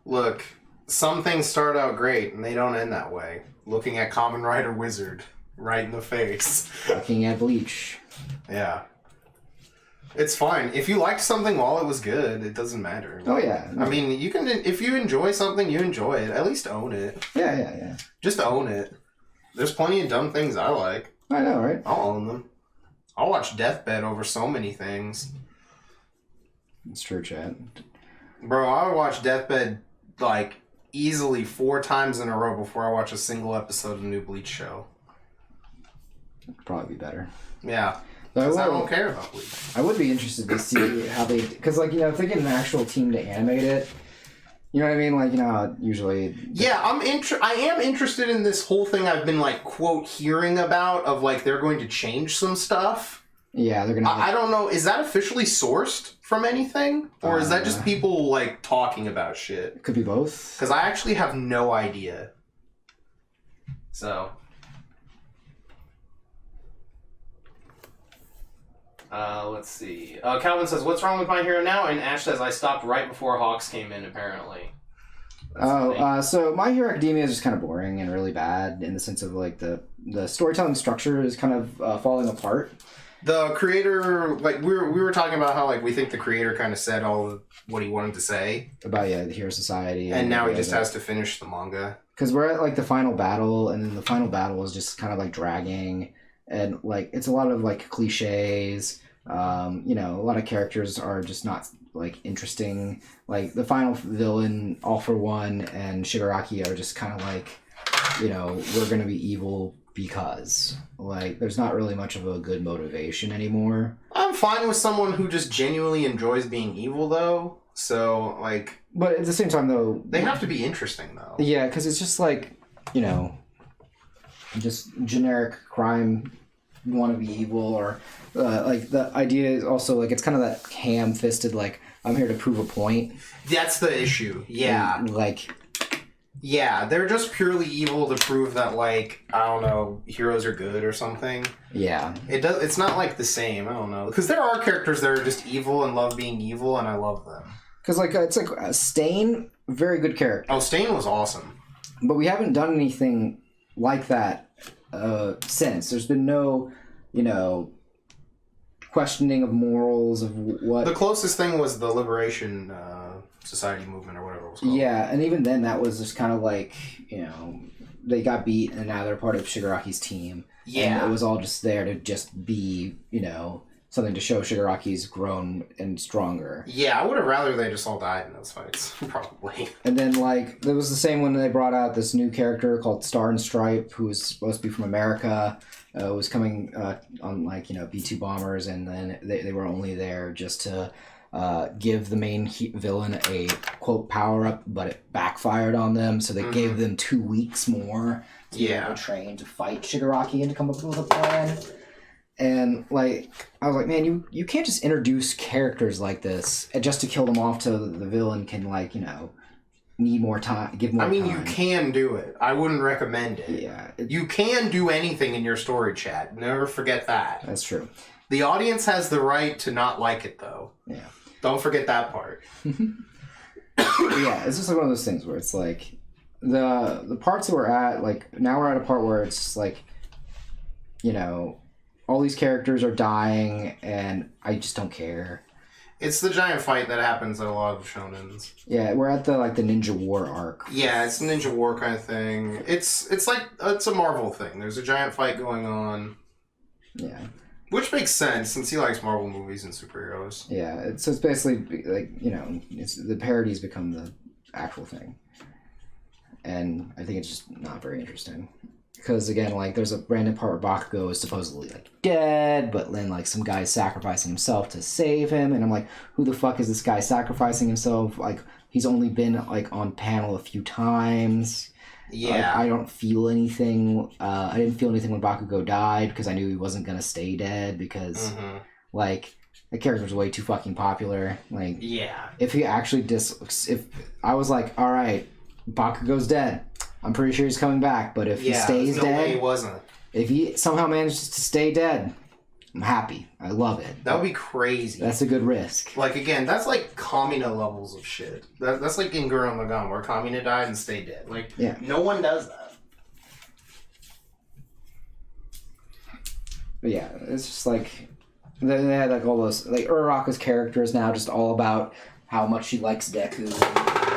Look, some things start out great and they don't end that way. Looking at Kamen Rider Wizard right in the face. Looking at Bleach. Yeah. It's fine. If you liked something while it was good, it doesn't matter. Oh, yeah. I mean, you can, if you enjoy something, you enjoy it. At least own it. Yeah. Just own it. There's plenty of dumb things I like. I know, right? I'll own them. I'll watch Deathbed over so many things. It's true, Chad. Bro, I would watch Deathbed, like, easily 4 times in a row before I watch a single episode of the new Bleach show. It'd probably be better. Yeah. Because I don't care about Bleach. I would be interested to see how they... Because, like, you know, if they get an actual team to animate it, you know what I mean? Like, you know how usually... Yeah, I am interested in this whole thing I've been, like, quote, hearing about of, like, they're going to change some stuff. Yeah, they're going to... I don't know. Is that officially sourced from anything? Or is that just people, like, talking about shit? It could be both. Because I actually have no idea. So... let's see. Calvin says, "What's wrong with My Hero now?" And Ash says, "I stopped right before Hawks came in, apparently." So My Hero Academia is just kind of boring and really bad in the sense of, like, the storytelling structure is kind of falling apart. The creator, like, we were talking about how, like, we think the creator kind of said all of what he wanted to say. About, the Hero Society. And now he just has to finish the manga. Because we're at, like, the final battle, and then the final battle is just kind of, like, dragging. And, like, it's a lot of, like, cliches. You know, a lot of characters are just not, like, interesting. Like, the final villain, All For One, and Shigaraki are just kind of like, you know, we're going to be evil because. Like, there's not really much of a good motivation anymore. I'm fine with someone who just genuinely enjoys being evil, though. So, like... But at the same time, though... They have to be interesting, though. Yeah, because it's just like, you know, just generic crime want to be evil, or like the idea is also like it's kind of that ham-fisted like I'm here to prove a point. That's the issue. Yeah. And, like. Yeah, they're just purely evil to prove that, like, I don't know, heroes are good or something. Yeah. It's not, like, the same. I don't know. Because there are characters that are just evil and love being evil, and I love them. Because, like, it's like Stain, very good character. Oh, Stain was awesome. But we haven't done anything like that since. There's been no, questioning of morals of what... The closest thing was the Liberation Society movement or whatever it was called. Yeah, and even then that was just kind of like, they got beat and now they're part of Shigaraki's team. Yeah. And it was all just there to just be, something to show Shigaraki's grown and stronger. Yeah, I would have rather they just all died in those fights, probably. And then, like, it was the same when they brought out this new character called Star and Stripe, who was supposed to be from America, was coming on, like, B-2 bombers, and then they were only there just to give the main villain a, quote, power-up, but it backfired on them, so they gave them 2 weeks more to be able to train to fight Shigaraki and to come up with a plan. And, like, I was like, man, you can't just introduce characters like this and just to kill them off so the villain can, like, need more time, give more time. I mean, you can do it. I wouldn't recommend it. Yeah. You can do anything in your story chat. Never forget that. That's true. The audience has the right to not like it, though. Yeah. Don't forget that part. Yeah, it's just like one of those things where it's like the parts that we're at, like now we're at a part where it's just like, all these characters are dying and I just don't care. It's the giant fight that happens at a lot of shonens. Yeah, we're at the Ninja War arc. Yeah, it's a Ninja War kind of thing. It's like it's a Marvel thing. There's a giant fight going on. Yeah. Which makes sense since he likes Marvel movies and superheroes. Yeah, so it's basically like it's the parodies become the actual thing, and I think it's just not very interesting. Because again, like there's a random part where Bakugo is supposedly like dead, but then like some guy's sacrificing himself to save him, and I'm like, who the fuck is this guy sacrificing himself? Like he's only been like on panel a few times. Yeah. I don't feel anything. I didn't feel anything when Bakugo died because I knew he wasn't gonna stay dead because like the character's way too fucking popular. Like yeah. If he actually if I was like, all right, Bakugo's dead. I'm pretty sure he's coming back, but if he stays no dead, way he wasn't. If he somehow manages to stay dead, I'm happy. I love it. That would be crazy. That's a good risk. Like, again, that's like Kamina levels of shit. That's like in Gurren Lagann, where Kamina died and stayed dead. Like, no one does that. But yeah, it's just like they had like all those like Uraraka's character is now just all about how much she likes Deku,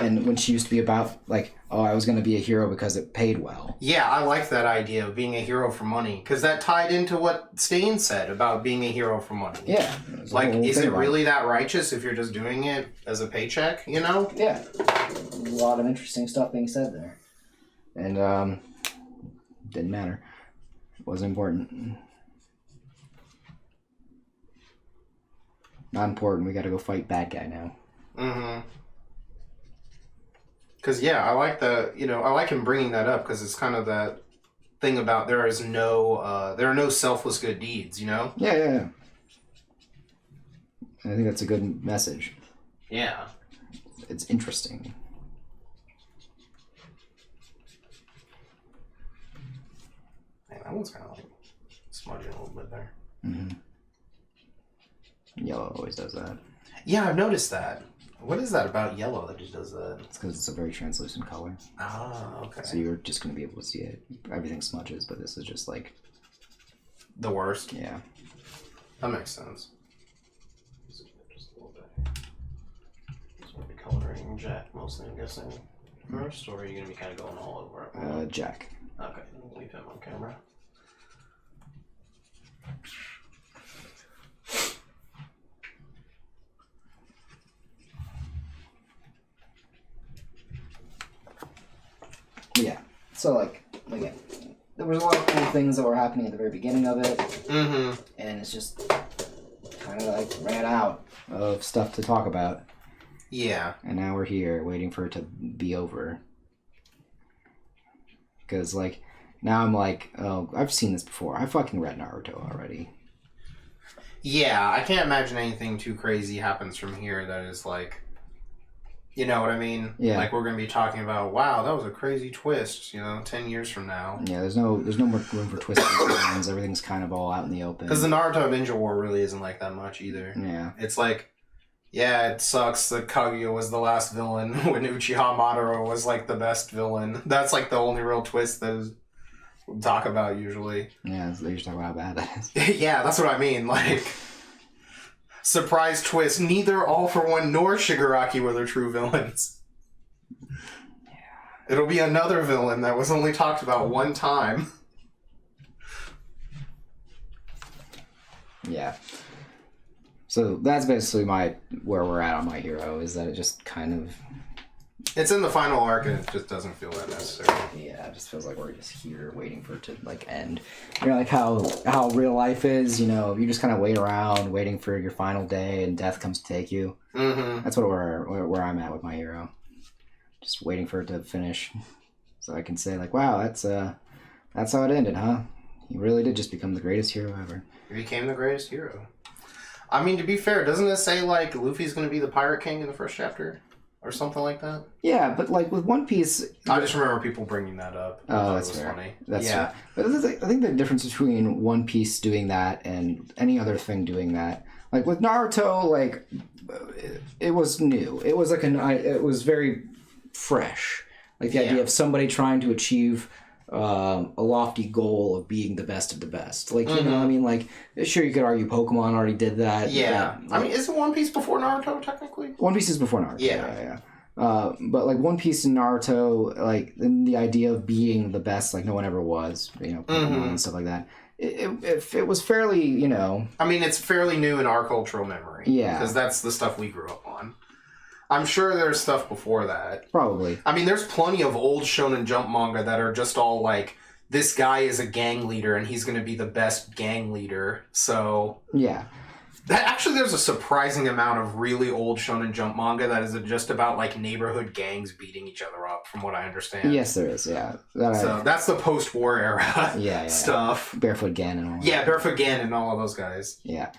and when she used to be about like, oh, I was going to be a hero because it paid well. Yeah, I like that idea of being a hero for money, because that tied into what Stain said about being a hero for money. Yeah. Like, is it really that righteous if you're just doing it as a paycheck, Yeah. A lot of interesting stuff being said there. And, didn't matter. It wasn't important. Not important, we gotta go fight bad guy now. Mm-hmm. Because, I like I like him bringing that up, because it's kind of that thing about there are no selfless good deeds, Yeah. I think that's a good message. Yeah. It's interesting. Man, that one's kind of like smudging a little bit there. Mm-hmm. Yellow always does that. Yeah, I've noticed that. What is that about yellow that just does that? It's because it's a very translucent color. Ah, okay. So you're just going to be able to see it. Everything smudges, but this is just like... the worst? Yeah. That makes sense. Just a little bit. So we'll be coloring Jack mostly, I'm guessing. First, or are you going to be kind of going all over it? Jack. Okay, we'll leave him on camera. Yeah. So, like, again, there was a lot of cool things that were happening at the very beginning of it. Mm-hmm. And it's just kind of like ran out of stuff to talk about. Yeah. And now we're here waiting for it to be over. Because, like, now I'm like, oh, I've seen this before. I fucking read Naruto already. Yeah, I can't imagine anything too crazy happens from here that is like, you know what I mean? Yeah. Like we're gonna be talking about, wow, that was a crazy twist. 10 years from now. Yeah, there's no more room for twists and turns. Everything's kind of all out in the open. Because the Naruto Ninja War really isn't like that much either. Yeah. It's like, yeah, it sucks that Kaguya was the last villain when Uchiha Madara was like the best villain. That's like the only real twist that is we'll talk about usually. Yeah, they usually talk about how bad that is. Yeah, that's what I mean. Like, surprise twist. Neither All for One nor Shigaraki were the true villains. Yeah. It'll be another villain that was only talked about one time. Yeah. So that's basically where we're at on My Hero, is that it just kind of... It's in the final arc and it just doesn't feel that necessary. Yeah, it just feels like we're just here waiting for it to like end. Like how real life is, you just kind of wait around waiting for your final day and death comes to take you. Mm-hmm. That's where I'm at with My Hero. Just waiting for it to finish so I can say like, wow, that's how it ended, huh? He really did just become the greatest hero ever. He became the greatest hero. I mean, to be fair, doesn't it say like Luffy's going to be the Pirate King in the first chapter? Or something like that? Yeah, but like with One Piece... I just remember people bringing that up. Oh, that's fair. Funny. That's fair. But I think the difference between One Piece doing that and any other thing doing that... Like with Naruto, like, it was new. It was like it was very fresh. Like the idea of somebody trying to achieve a lofty goal of being the best of the best. Like, you know what I mean? Like, sure, you could argue Pokemon already did that. Yeah. I mean, isn't One Piece before Naruto, technically? One Piece is before Naruto. Yeah. But, like, One Piece and Naruto, like, the idea of being the best, like, no one ever was, Pokemon and stuff like that. It was fairly, I mean, it's fairly new in our cultural memory. Yeah. Because that's the stuff we grew up on. I'm sure there's stuff before that. Probably. I mean, there's plenty of old Shonen Jump manga that are just all like, this guy is a gang leader and he's going to be the best gang leader. So... Yeah. Actually, there's a surprising amount of really old Shonen Jump manga that is just about like neighborhood gangs beating each other up, from what I understand. Yes, there is, yeah. So that's the post-war era stuff. Barefoot Gan and all that. Yeah, Barefoot Gan and all of those guys. Yeah.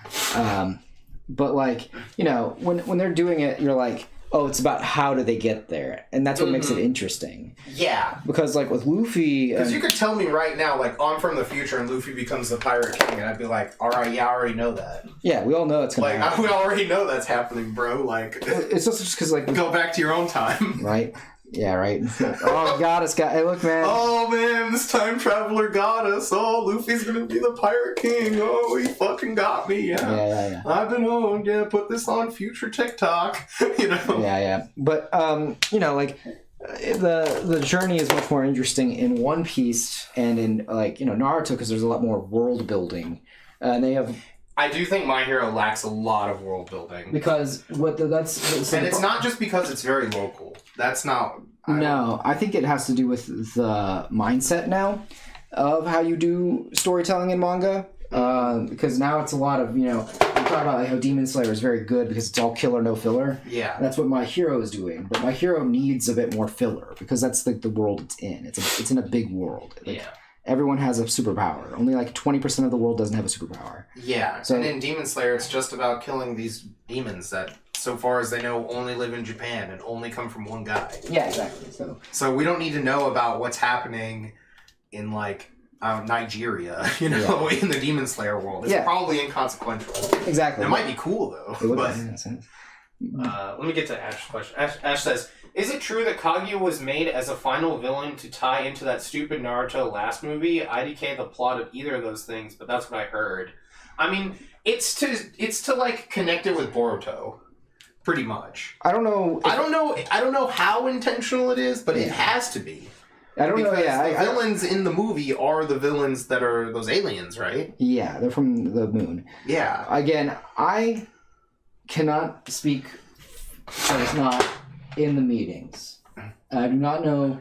But like, when they're doing it, you're like, oh, it's about how do they get there, and that's what makes it interesting. Yeah, because like with Luffy, because you could tell me right now, like I'm from the future, and Luffy becomes the Pirate King, and I'd be like, all right, yeah, I already know that. Yeah, we all know it's gonna happen. We already know that's happening, bro. Like, it's just because like go back to your own time, right? Yeah, right. Oh God, hey, look, man. Oh man, this time traveler got us. Oh, Luffy's gonna be the Pirate King. Oh, he fucking got me. Yeah. I've been owned. Yeah, put this on future TikTok. Yeah. But like the journey is much more interesting in One Piece and in like Naruto because there's a lot more world building, and they have. I do think My Hero lacks a lot of world building because and it's not just because it's very local. That's not. I think it has to do with the mindset now of how you do storytelling in manga. Because now it's a lot of we talk about like how Demon Slayer is very good because it's all killer no filler. Yeah, that's what My Hero is doing. But My Hero needs a bit more filler because that's like the world it's in. It's in a big world. Like, everyone has a superpower. Only like 20% of the world doesn't have a superpower. Yeah, so, and in Demon Slayer, it's just about killing these demons that, so far as they know, only live in Japan and only come from one guy. Yeah, exactly. So we don't need to know about what's happening in like Nigeria, in the Demon Slayer world. It's probably inconsequential. Exactly. It might be cool though. It would but... Let me get to Ash's question. Ash says, is it true that Kaguya was made as a final villain to tie into that stupid Naruto last movie? IDK the plot of either of those things, but that's what I heard. I mean, it's to like connect it with Boruto, pretty much. I don't know. I don't know how intentional it is, but it has to be. I don't know. Yeah, the villains in the movie are the villains that are those aliens, right? Yeah, they're from the moon. Yeah. Again, I cannot speak. I was not in the meetings. I do not know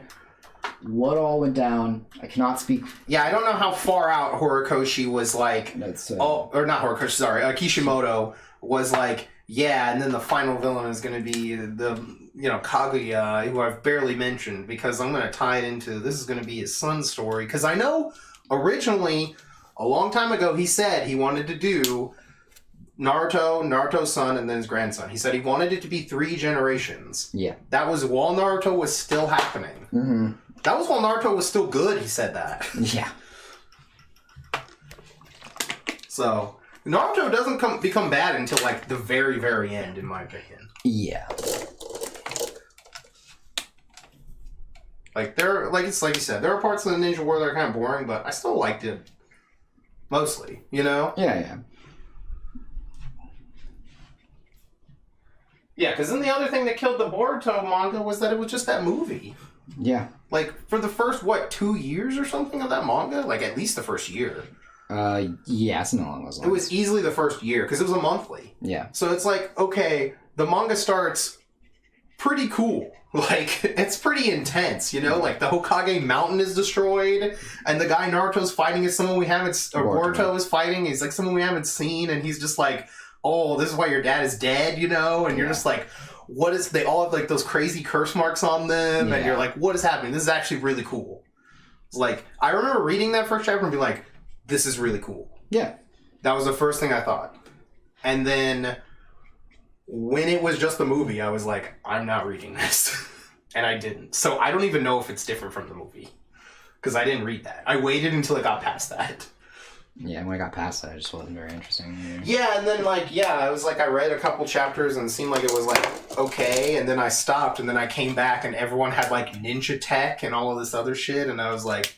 what all went down. I cannot speak. Yeah, I don't know how far out Horikoshi was like. That's or not Horikoshi. Sorry, Kishimoto was like. yeah, and then the final villain is going to be the, Kaguya, who I've barely mentioned, because I'm going to tie it into, this is going to be his son's story, because I know originally, a long time ago, he said he wanted to do Naruto's son, and then his grandson. He said he wanted it to be 3 generations. Yeah. That was while Naruto was still happening. Mm-hmm. That was while Naruto was still good, he said that. Yeah. So, Naruto doesn't become bad until, like, the very, very end, in my opinion. Yeah. Like, it's like you said, there are parts of the Ninja War that are kind of boring, but I still liked it. Mostly, Yeah, yeah. Yeah, because then the other thing that killed the Boruto manga was that it was just that movie. Yeah. Like, for the first, 2 years or something of that manga? Like, at least the first year. Yeah, something along those lines. It was easily the first year, because it was a monthly. Yeah. So it's like, okay, the manga starts pretty cool. Like, it's pretty intense, Like, the Hokage mountain is destroyed, and the guy Naruto's fighting is someone we haven't... Or Boruto is fighting, he's like someone we haven't seen, and he's just like, oh, this is why your dad is dead, And you're just like, what is... They all have, like, those crazy curse marks on them, and you're like, what is happening? This is actually really cool. It's like, I remember reading that first chapter and being like, this is really cool. Yeah. That was the first thing I thought. And then... when it was just the movie, I was like, I'm not reading this. And I didn't. So I don't even know if it's different from the movie. Because I didn't read that. I waited until I got past that. Yeah, when I got past that, it just wasn't very interesting. Yeah, and then, I was like, I read a couple chapters and it seemed like it was, okay. And then I stopped, and then I came back, and everyone had, ninja tech and all of this other shit. And I was like,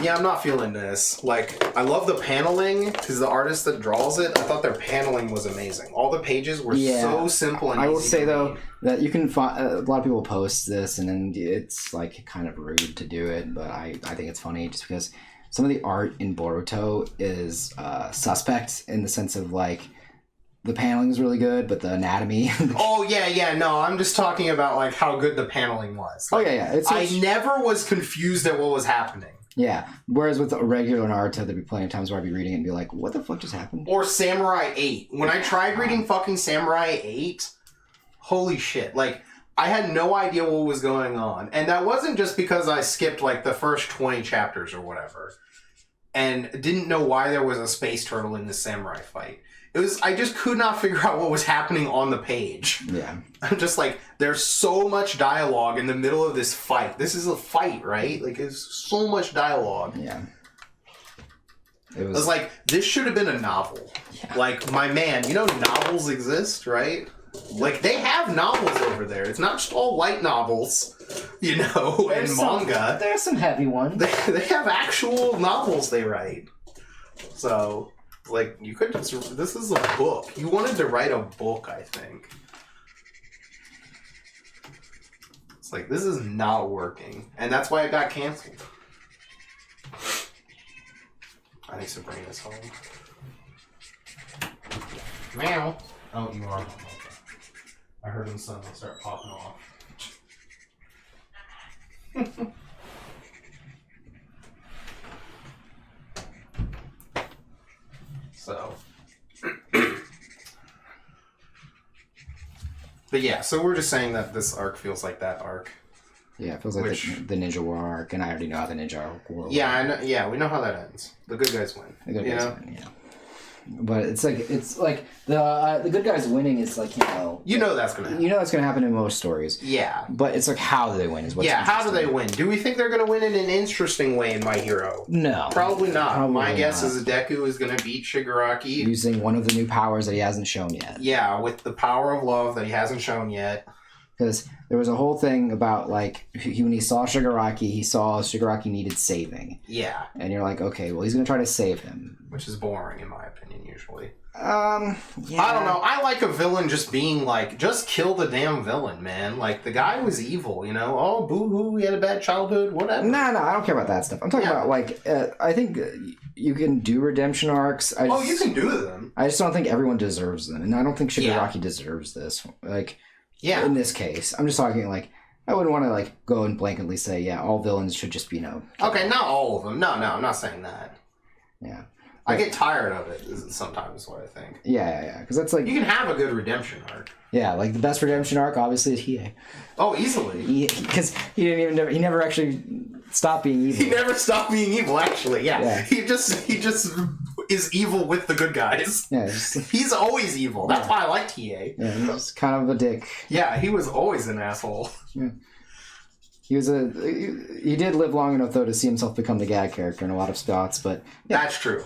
yeah, I'm not feeling this. I love the paneling, because the artist that draws it, I thought their paneling was amazing. All the pages were so simple and I will easy say, to though, read. that you can find... a lot of people post this, and then it's, kind of rude to do it, but I think it's funny just because some of the art in Boruto is suspect in the sense of, the paneling is really good, but the anatomy... Oh, yeah, no, I'm just talking about, how good the paneling was. yeah. I never was confused at what was happening. Yeah, whereas with a regular Naruto, there'd be plenty of times where I'd be reading it and be like, what the fuck just happened? Or Samurai 8. When I tried reading fucking Samurai 8, holy shit. I had no idea what was going on. And that wasn't just because I skipped, the first 20 chapters or whatever. And didn't know why there was a space turtle in the samurai fight. I just could not figure out what was happening on the page. Yeah. I'm just there's so much dialogue in the middle of this fight. This is a fight, right? There's so much dialogue. Yeah. It was this should have been a novel. Yeah. My man, novels exist, right? They have novels over there. It's not just all light novels, and manga. There's some heavy ones. They have actual novels they write. So... you could just... This is a book. You wanted to write a book, I think. It's this is not working. And that's why it got canceled. I think Sabrina's home. Meow. Oh, you are home. Okay. I heard him suddenly start popping off. So, but yeah, so we're just saying that this arc feels like that arc. Yeah, it feels like the Ninja War arc, and I already know how the Ninja arc will. Yeah, I know, yeah, we know how that ends. The good guys win. The good guys win, yeah. But it's like the good guys winning is that's gonna happen. That's gonna happen in most stories. Yeah. But it's how do they win is what's how do they win? Do we think they're gonna win in an interesting way in My Hero? No. Probably not. My guess is Deku is gonna beat Shigaraki. Using one of the new powers that he hasn't shown yet. Yeah, with the power of love that he hasn't shown yet. Because there was a whole thing about, when he saw Shigaraki needed saving. Yeah. And you're like, okay, well, he's going to try to save him. Which is boring, in my opinion, usually. Yeah. I don't know. I like a villain just being just kill the damn villain, man. The guy was evil, Oh, boo-hoo, he had a bad childhood, whatever. No, I don't care about that stuff. I'm talking about, I think you can do redemption arcs. You can do them. I just don't think everyone deserves them. And I don't think Shigaraki deserves this. Yeah. In this case, I'm just talking I wouldn't want to go and blanketly say all villains should just be Okay, not all of them. No, I'm not saying that. Yeah, I get tired of it sometimes, is what I think. Yeah. Because that's like... You can have a good redemption arc. Yeah, like the best redemption arc, obviously, is Hiei. Oh, easily. Because he never actually stopped being evil. He never stopped being evil, actually. Yeah. He just is evil with the good guys. Yeah. He's always evil. That's why I liked Hiei. Yeah, he's kind of a dick. Yeah, he was always an asshole. Yeah. He did live long enough, though, to see himself become the gag character in a lot of spots, but... Yeah. That's true.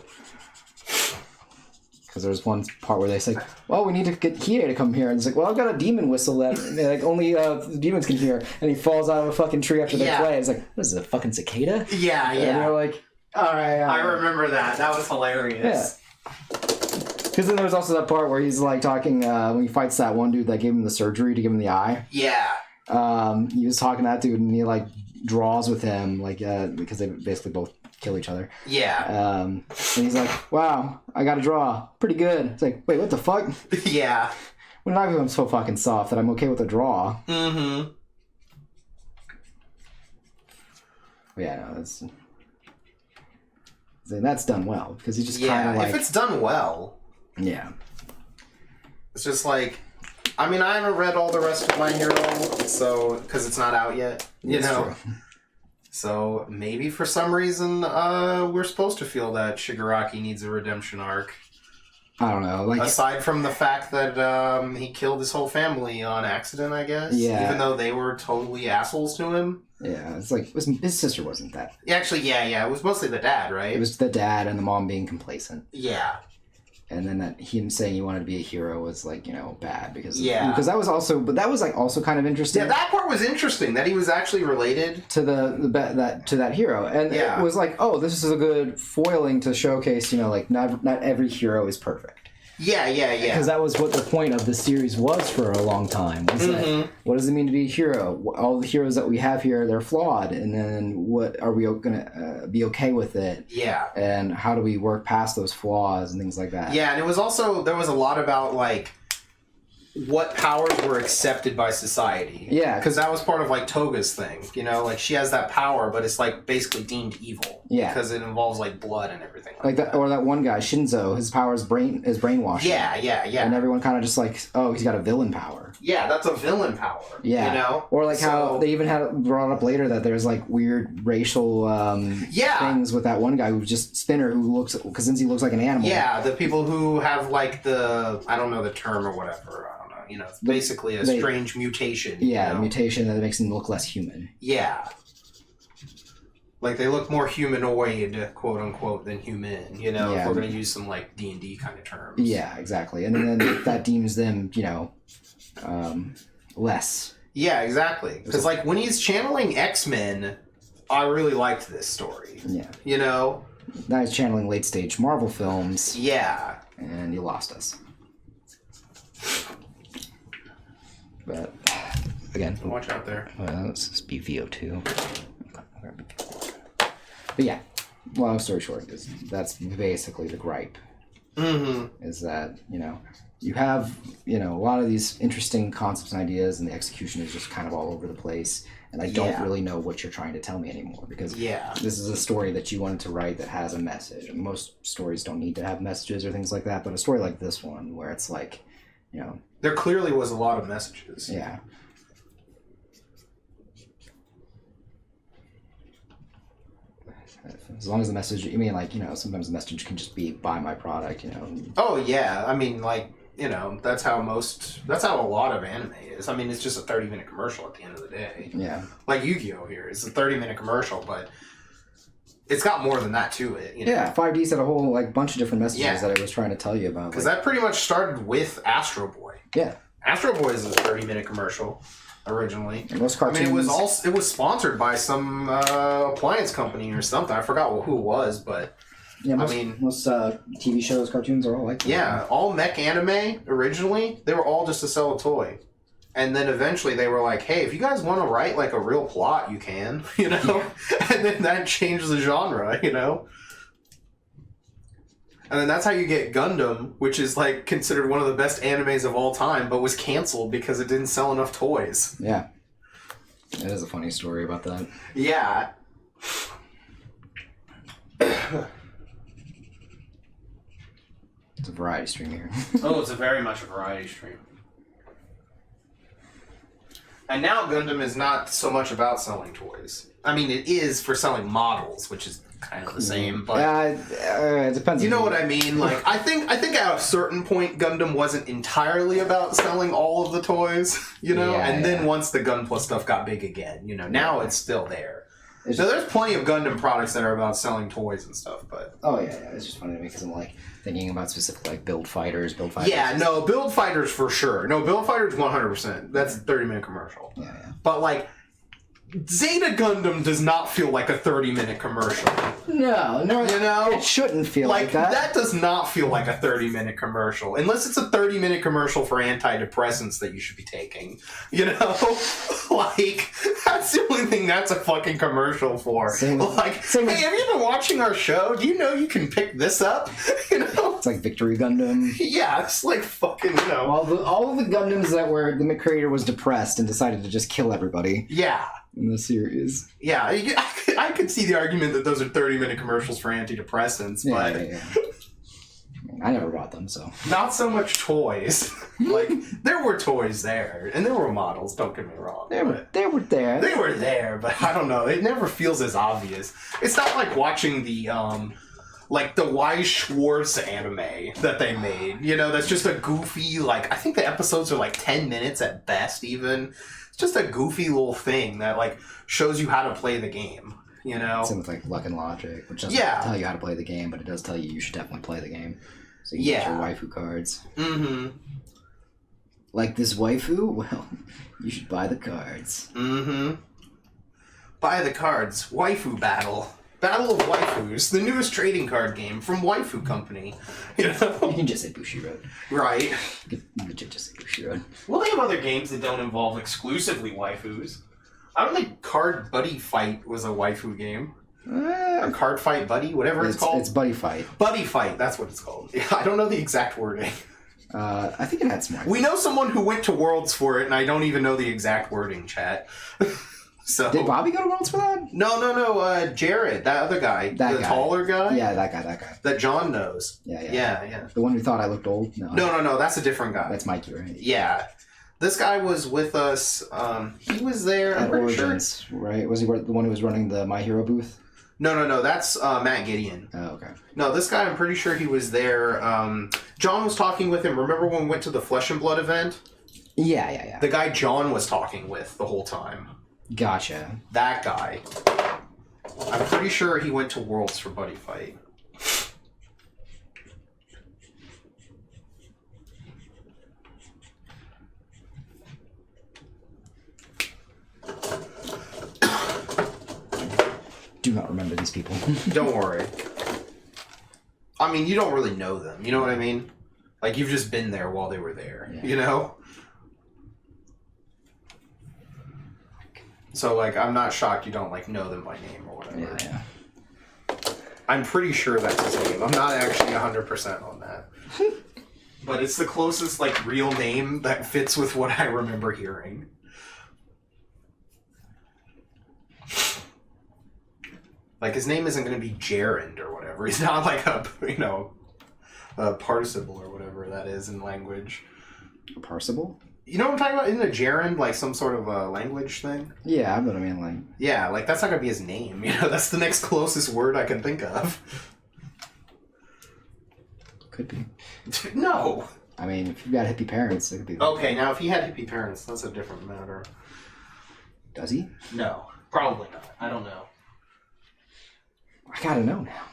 Because there's one part where they say, well, we need to get Hiei to come here. And it's like, well, I've got a demon whistle that like only demons can hear. And he falls out of a fucking tree after they play. It's like, what is it, a fucking cicada? Yeah. And they're like, all right. I remember that. That was hilarious. Yeah. Because then there's also that part where he's like talking, when he fights that one dude that gave him the surgery to give him the eye. Yeah. He was talking to that dude and he like draws with him, like, because they basically both kill each other. Yeah. And he's like, wow, I got to draw. Pretty good. It's like, wait, what the fuck? Yeah. When I'm so fucking soft that I'm okay with a draw. Mm-hmm. But yeah, no, that's done well. Because he's just kind of like... if it's done well. Yeah. It's just like... I mean, I haven't read all the rest of My Hero, so... Because it's not out yet, you know? True. So maybe for some reason we're supposed to feel that Shigaraki needs a redemption arc. I don't know. Like, aside from the fact that he killed his whole family on accident, I guess. Yeah. Even though they were totally assholes to him. Yeah, it's like his sister wasn't that. Actually, yeah. It was mostly the dad, right? It was the dad and the mom being complacent. Yeah. And then that him saying he wanted to be a hero was like, bad because that was also, but that was like also kind of interesting. Yeah, that part was interesting that he was actually related to that hero, and it was like, oh, this is a good foiling to showcase, like not every hero is perfect. Yeah. Because that was what the point of the series was for a long time. Was that, what does it mean to be a hero? All the heroes that we have here, they're flawed, and then what are we going to be okay with it? Yeah. And how do we work past those flaws and things like that? Yeah, and it was also, there was a lot about, like, what powers were accepted by society. Yeah. Because that was part of, like, Toga's thing. Like, she has that power, but it's, like, basically deemed evil. Yeah. Because it involves, like, blood and everything like that. Or that one guy, Shinzo, his power is brainwashing. Yeah. And everyone kind of just like, oh, he's got a villain power. Yeah, that's a villain power. Yeah. Or like how they even had brought up later that there's, like, weird racial things with that one guy who's just Spinner, who looks, because since he looks like an animal. Yeah, the people who have, like, I don't know the term or whatever. It's basically a strange mutation. Yeah, mutation that makes them look less human. Yeah. Like, they look more humanoid, quote unquote, than human, if we're going to use some, like, D&D kind of terms. Yeah, exactly. And then that deems them, less. Yeah, exactly. Because, like, when he's channeling X-Men, I really liked this story. Yeah. Now he's channeling late-stage Marvel films. Yeah. And you lost us. But, again... Watch out there. Let's just be VO2. But yeah, long story short, that's basically the gripe. Mm-hmm. Is that, you have, a lot of these interesting concepts and ideas, and the execution is just kind of all over the place. And I don't really know what you're trying to tell me anymore. Because this is a story that you wanted to write that has a message. And most stories don't need to have messages or things like that. But a story like this one, where it's like, there clearly was a lot of messages. Yeah. As long as the message, sometimes the message can just be buy my product, Oh, yeah. I mean, like, that's how a lot of anime is. I mean, it's just a 30-minute commercial at the end of the day. Yeah. Like Yu-Gi-Oh! Here. It's a 30-minute commercial, but it's got more than that to it. Yeah, 5D's had a whole, like, bunch of different messages that I was trying to tell you about. Because that pretty much started with Astro Boy. Yeah. Astro Boy is a 30-minute commercial. Originally, and most cartoons. I mean, it was sponsored by some appliance company or something. I forgot who it was, but most TV shows, cartoons are all like that. Yeah, all mech anime originally, they were all just to sell a toy, and then eventually they were like, "Hey, if you guys want to write like a real plot, you can," and then that changed the genre, And then that's how you get Gundam, which is like considered one of the best animes of all time, but was canceled because it didn't sell enough toys. Yeah. That is a funny story about that. Yeah. It's a variety stream here. Oh, it's a very much a variety stream. And now Gundam is not so much about selling toys. I mean, it is for selling models, which is kind of the same, but it depends. you know what I mean. Like, I think at a certain point, Gundam wasn't entirely about selling all of the toys, you know. Yeah, and then yeah. once the Gun Plus stuff got big again, you know, now it's still there. It's So just- there's plenty of Gundam products that are about selling toys and stuff, but Oh yeah, it's just funny to me because I'm like thinking about specific like build fighters. yeah, no, Build Fighters for sure. No, Build Fighters 100%. That's a 30-minute commercial. Yeah. But like, Zeta Gundam does not feel like a 30-minute commercial. No, You know? it shouldn't feel like, that does not feel like a 30-minute commercial. Unless it's a 30-minute commercial for antidepressants that you should be taking. You know? Like, that's the only thing that's a fucking commercial for. Same with- Like, same with- hey, have you been watching our show? Do you know you can pick this up? You know? It's like Victory Gundam. Yeah, it's like fucking, you know. All of the Gundams that were the creator was depressed and decided to just kill everybody Yeah. in the series. Yeah, I could see the argument that those are 30-minute commercials for antidepressants, but Yeah. I never bought them, so. not so much toys. Like, there were toys there, and there were models, don't get me wrong. They were there. They were there, but I don't know, it never feels as obvious. It's not like watching the, like, the Weiss Schwartz anime that they made. You know, that's just a goofy, like, I think the episodes are like 10 minutes at best, even. It's just a goofy little thing that, like, shows you how to play the game, you know? Same with like Luck and Logic, which doesn't Yeah. tell you how to play the game, but it does tell you should definitely play the game. So you get your waifu cards. Mm-hmm. Like this waifu? Well, you should buy the cards. Mm-hmm. Buy the cards. Waifu Battle. Battle of Waifus, the newest trading card game from Waifu Company. You You know? can just say Bushiroad. Right. You can legit just say Bushiroad. Well, they have other games that don't involve exclusively waifus. I don't think Card Buddy Fight was a waifu game. Or Card Fight Buddy, whatever it's called. It's Buddy Fight. Buddy Fight, that's what it's called. Yeah, I don't know the exact wording. I think it had some. We know someone who went to Worlds for it, and I don't even know the exact wording, chat. So Did Bobby go to Worlds for that? No, Jared, that other guy. That the guy. taller guy? Yeah, that guy. That John knows. Yeah. Yeah. The one who thought I looked old? No. No, that's a different guy. That's Mikey, right? Yeah. This guy was with us. He was there. I'm At pretty Origins, right? Was he the one who was running the My Hero booth? No. That's Matt Gideon. Oh, okay. No, this guy, I'm pretty sure he was there. John was talking with him. Remember when we went to the Flesh and Blood event? Yeah. The guy John was talking with the whole time. Gotcha. That guy. I'm pretty sure he went to Worlds for Buddy Fight. Do not remember these people. Don't worry. I mean, you don't really know them. You know what I mean? Like, you've just been there while they were there. Yeah. You know? So, like, I'm not shocked you don't, like, know them by name or whatever. Yeah. I'm pretty sure that's his name. I'm not actually 100% on that. But it's the closest, like, real name that fits with what I remember hearing. Like, his name isn't going to be Gerund or whatever. He's not like a participle or whatever that is in language. A Parsible? You know what I'm talking about? Isn't a gerund like some sort of a language thing? Yeah, but I mean, like... Yeah, like, that's not going to be his name. You know, that's the next closest word I can think of. Could be. No! I mean, if you've got hippie parents, it could be... Okay, now if he had hippie parents, that's a different matter. Does he? No, probably not. I don't know. I gotta know now.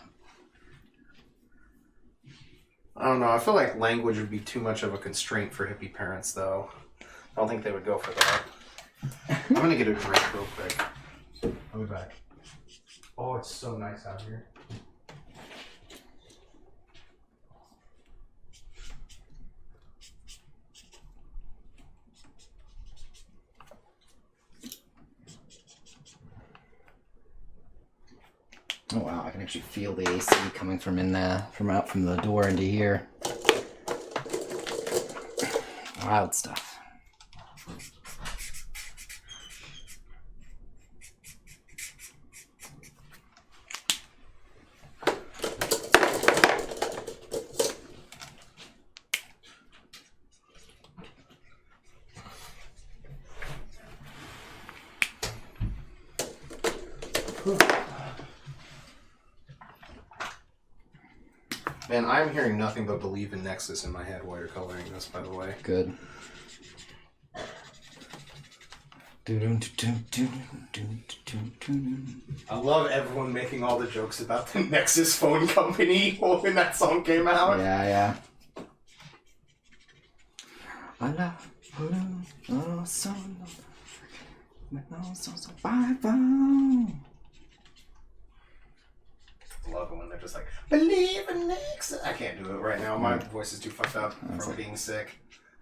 I don't know. I feel like language would be too much of a constraint for hippie parents, though. I don't think they would go for that. I'm gonna get a drink real quick. I'll be back. Oh, it's so nice out here. Oh wow, I can actually feel the AC coming from out from the door into here. Wild stuff. Man, I'm hearing nothing but Believe in Nexus in my head while you're coloring this, by the way. Good. I love everyone making all the jokes about the Nexus phone company when that song came out. Yeah. I love it when they're just like, believe in Nexus. I can't do it right now. My voice is too fucked up from being sick.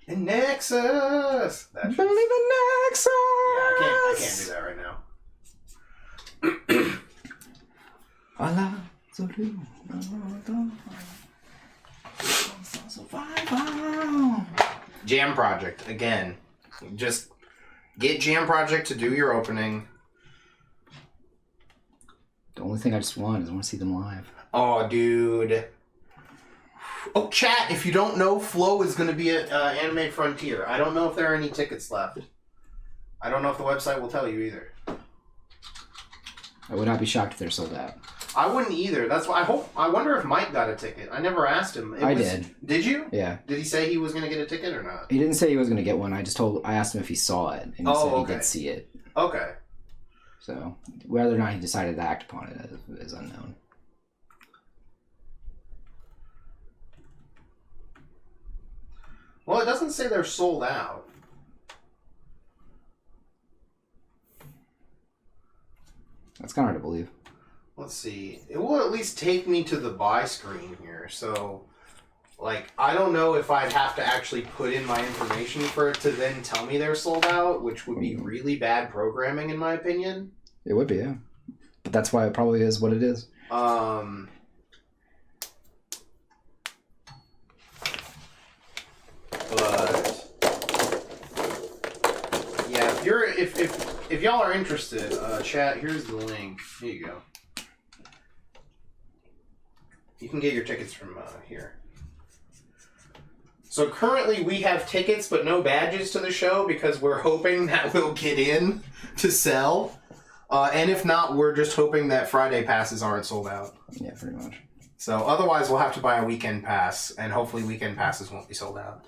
In Nexus! Believe in Nexus! Yeah, I can't do that right now. Jam Project, again. Just get Jam Project to do your opening. The only thing I just want is I want to see them live. Oh, dude. Oh, chat, if you don't know, Flo is going to be at Anime Frontier. I don't know if there are any tickets left. I don't know if the website will tell you either. I would not be shocked if they're sold out. I wouldn't either. That's why I wonder if Mike got a ticket. I never asked him. I did. Did you? Yeah. Did he say he was going to get a ticket or not? He didn't say he was going to get one. I asked him if he saw it, and he said he did see it. Okay. So whether or not he decided to act upon it is unknown. Well, it doesn't say they're sold out. That's kind of hard to believe. Let's see. It will at least take me to the buy screen here. So, like, I don't know if I'd have to actually put in my information for it to then tell me they're sold out, which would be really bad programming in my opinion. It would be, yeah. But that's why it probably is what it is. But yeah, if y'all are interested, chat, here's the link. Here you go. You can get your tickets from here. So currently we have tickets but no badges to the show because we're hoping that we'll get in to sell. And if not, we're just hoping that Friday passes aren't sold out. Yeah, pretty much. So otherwise we'll have to buy a weekend pass, and hopefully weekend passes won't be sold out.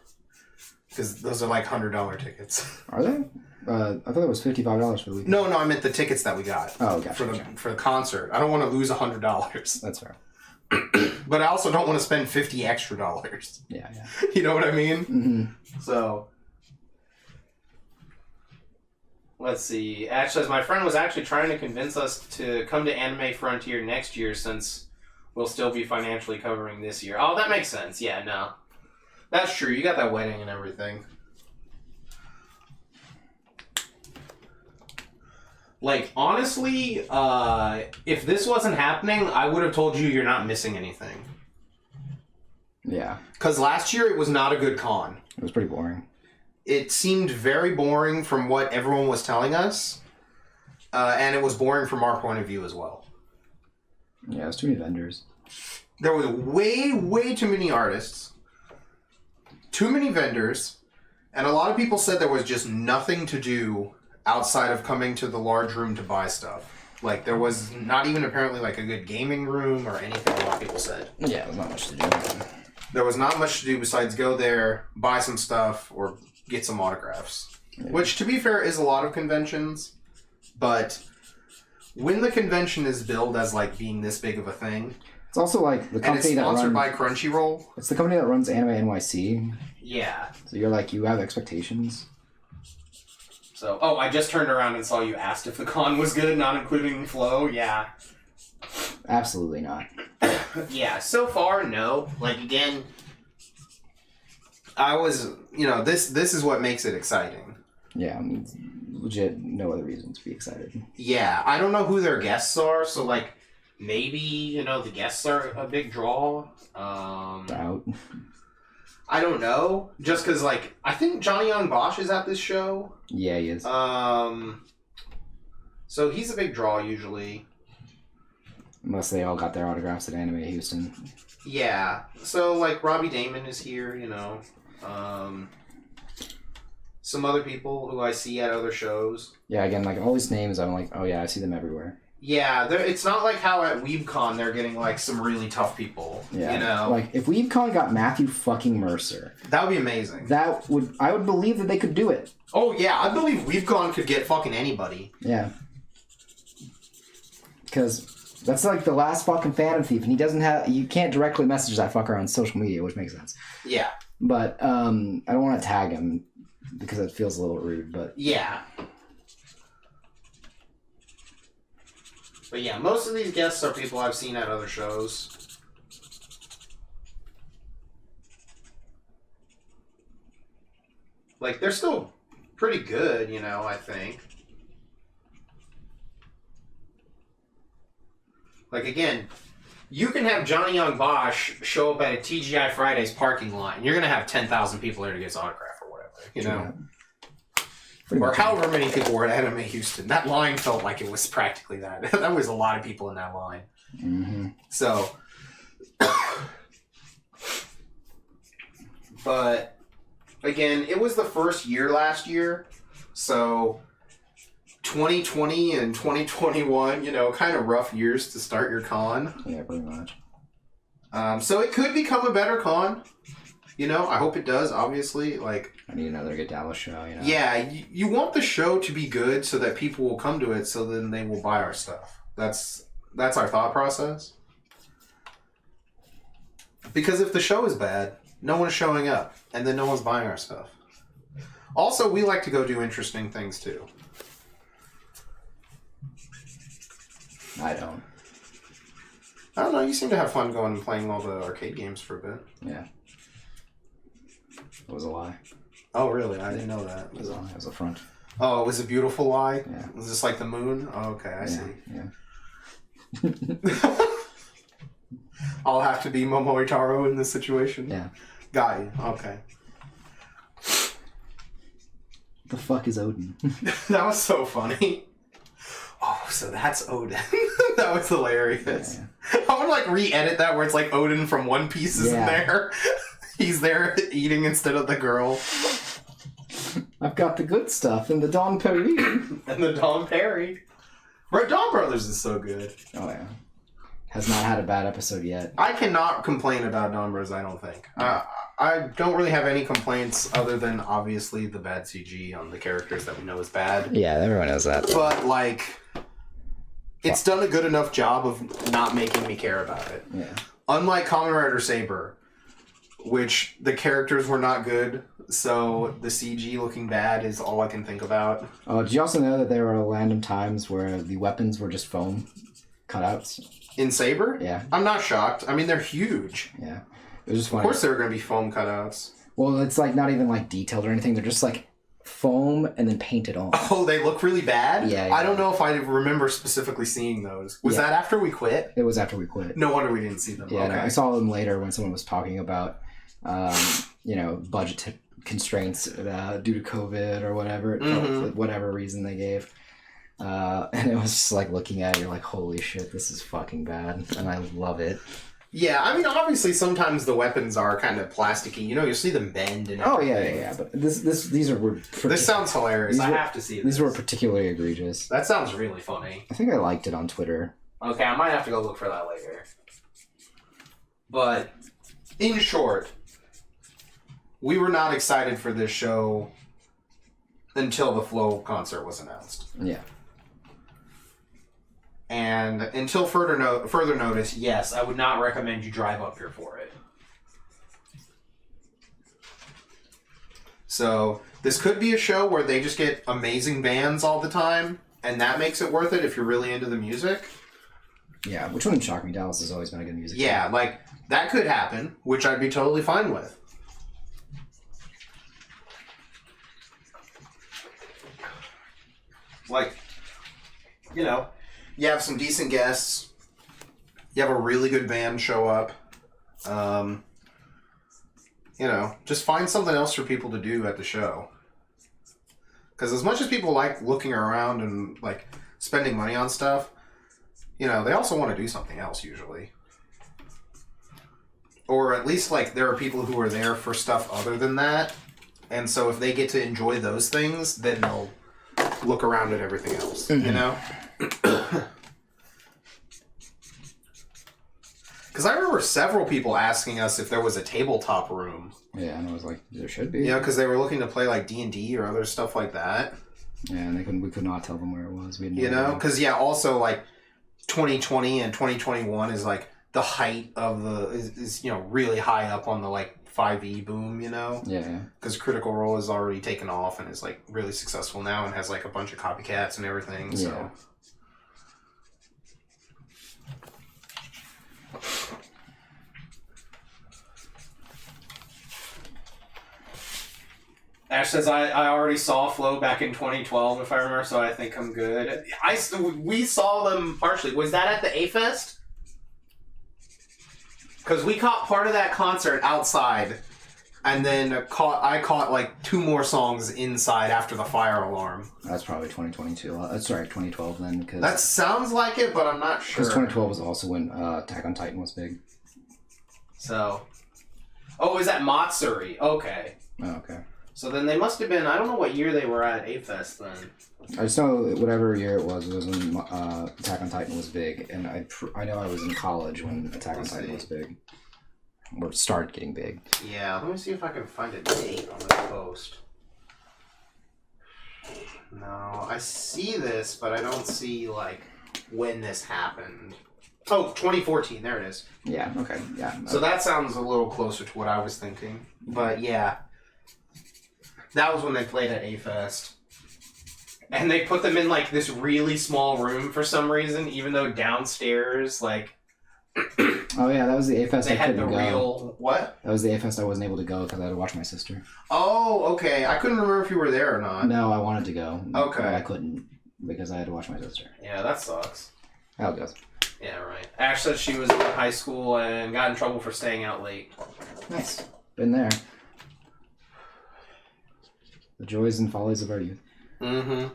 Because those are like $100 tickets. Are they? I thought it was $55 for the weekend. No, I meant the tickets that we got. Oh, gotcha. For the concert. I don't want to lose $100. That's fair. But I also don't want to spend $50 extra. Yeah. You know what I mean? Mm-hmm. So, Let's see. Actually, my friend was actually trying to convince us to come to Anime Frontier next year since we'll still be financially covering this year. Oh, that makes sense. Yeah, no. that's true. You got that wedding and everything. Like, honestly, if this wasn't happening, I would have told you you're not missing anything. Yeah. Because last year it was not a good con. It was pretty boring. It seemed very boring from what everyone was telling us. And it was boring from our point of view as well. Yeah, it was too many vendors. There was way too many artists. Too many vendors. And a lot of people said there was just nothing to do outside of coming to the large room to buy stuff. Like, there was not even apparently like a good gaming room or anything, a lot of people said. Yeah, there was not much to do. There was not much to do besides go there, buy some stuff, or get some autographs. Yeah. Which, to be fair, is a lot of conventions. But when the convention is billed as, like, being this big of a thing... It's also like the company and it's sponsored that runs... by Crunchyroll. It's the company that runs Anime NYC. Yeah. So you're like, you have expectations. So, I just turned around and saw you asked if the con was good, not including Flow. Yeah. Absolutely not. Yeah, so far, no. Like, again, I was... You know, this is what makes it exciting. Yeah, I mean, legit no other reason to be excited. Yeah, I don't know who their guests are, so, like, maybe, the guests are a big draw. Doubt. I don't know. Just because, like, I think Johnny Young Bosch is at this show. Yeah, he is. So he's a big draw, usually. Unless they all got their autographs at Anime Houston. Yeah. So, like, Robbie Damon is here, some other people who I see at other shows. Yeah, again, like, all these names, I'm like, oh yeah, I see them everywhere. Yeah, it's not like how at WeebCon they're getting like some really tough people. Yeah. You know, Like if WeebCon got Matthew fucking Mercer, that would be amazing. I would believe that they could do it. Oh yeah, I believe WeebCon could get fucking anybody. Yeah. Because that's like the last fucking Phantom Thief, and he doesn't have. You can't directly message that fucker on social media, which makes sense. Yeah. But I don't want to tag him because it feels a little rude. But yeah. But yeah, most of these guests are people I've seen at other shows. Like, they're still pretty good, you know, I think. Like, again, you can have Johnny Young Bosch show up at a TGI Fridays parking lot, and you're going to have 10,000 people there to get his autograph or whatever, you know? Or however many people were at Anime Houston. That line felt like it was practically that. That was a lot of people in that line. Mm-hmm. So, but again, it was the first year last year. So 2020 and 2021, you know, kind of rough years to start your con. Yeah, pretty much. So it could become a better con. You know, I hope it does, obviously. Like, I need another good Dallas show, you know? Yeah, you want the show to be good so that people will come to it, so then they will buy our stuff. That's our thought process. Because if the show is bad, no one's showing up, and then no one's buying our stuff. Also, we like to go do interesting things, too. I don't. I don't know, you seem to have fun going and playing all the arcade games for a bit. Yeah. It was a lie. Oh, really? I didn't know that. It was a lie. It was a front. Oh, it was a beautiful lie? Yeah. Was this like the moon? Oh, okay, I see. Yeah. I'll have to be Momoitaro in this situation? Yeah. Got you. Okay. The fuck is Odin? That was so funny. Oh, so that's Odin. That was hilarious. Yeah. I would like re-edit that where it's like Odin from One Piece is in there. He's there eating instead of the girl. I've got the good stuff in the Don Perry. And the Don Perry. Right, Don Brothers is so good. Oh, yeah. Has not had a bad episode yet. I cannot complain about Don Brothers, I don't think. I don't really have any complaints other than, obviously, the bad CG on the characters that we know is bad. Yeah, everyone knows that. But, like, it's done a good enough job of not making me care about it. Yeah. Unlike Kamen Rider Saber, which the characters were not good, so the CG looking bad is all I can think about. Oh, did you also know that there were random times where the weapons were just foam cutouts? In Saber? Yeah. I'm not shocked. I mean, they're huge. Yeah. It was just Of funny. course there were going to be foam cutouts. Well, it's like not even like detailed or anything. They're just like foam and then painted on. Oh, they look really bad? Yeah. I don't know if I remember specifically seeing those. Was that after we quit? It was after we quit. No wonder we didn't see them. Yeah, Okay. no, I saw them later when someone was talking about, budget constraints due to COVID or whatever. It felt like whatever reason they gave. And it was just like looking at it, you're like, holy shit, this is fucking bad. And I love it. Yeah, I mean, obviously sometimes the weapons are kind of plasticky. You know, you'll see them bend and everything. Oh, yeah. But these are... This sounds hilarious. I have to see this. These were particularly egregious. That sounds really funny. I think I liked it on Twitter. Okay, I might have to go look for that later. But, in short, we were not excited for this show until the Flow concert was announced. Yeah. And until further notice, yes, I would not recommend you drive up here for it. So, this could be a show where they just get amazing bands all the time, and that makes it worth it if you're really into the music. Yeah, which wouldn't shock me. Dallas has always been a good music Yeah, like, that could happen, which I'd be totally fine with. Like, you know, you have some decent guests, you have a really good band show up, you know, just find something else for people to do at the show. Because as much as people like looking around and, like, spending money on stuff, you know, they also want to do something else usually. Or at least, like, there are people who are there for stuff other than that, and so if they get to enjoy those things, then they'll look around at everything else, you know? Because I remember several people asking us if there was a tabletop room. Yeah, and I was like, there should be. Yeah, because they were looking to play like D&D or other stuff like that. Yeah, and we could not tell them where it was. We had no You know, idea. because also like 2020 and 2021 is like the height of is really high up on the like 5e boom. Yeah. Because Critical Role is already taken off and is like really successful now and has like a bunch of copycats and everything. So. Yeah. Ash says, I already saw Flow back in 2012, if I remember, so I think I'm good. We saw them partially. Was that at the A-Fest? Because we caught part of that concert outside, and then I caught like 2 more songs inside after the fire alarm. That's probably 2022. Sorry, 2012 then. Because That sounds like it, but I'm not sure. Because 2012 was also when Attack on Titan was big. So... Oh, was that Matsuri? Okay. Oh, okay. So then they must have been... I don't know what year they were at A-Fest then. I just know whatever year it was when Attack on Titan was big, and I know I was in college when Attack on Titan was big, or started getting big. Yeah, let me see if I can find a date on this post. No, I see this, but I don't see like when this happened. Oh, 2014, there it is. Yeah, okay, yeah. So that sounds a little closer to what I was thinking. But yeah, that was when they played at A-Fest. And they put them in like this really small room for some reason, even though downstairs, like... Oh yeah, that was the A-Fest they I had couldn't the go. real... What? That was the A-Fest I wasn't able to go because I had to watch my sister. Oh, okay. I couldn't remember if you were there or not. No, I wanted to go. Okay. But I couldn't because I had to watch my sister. Yeah, that sucks. How it goes. Yeah, right. Ash said she was in high school and got in trouble for staying out late. Nice. Been there. The joys and follies of our youth. Mm-hmm.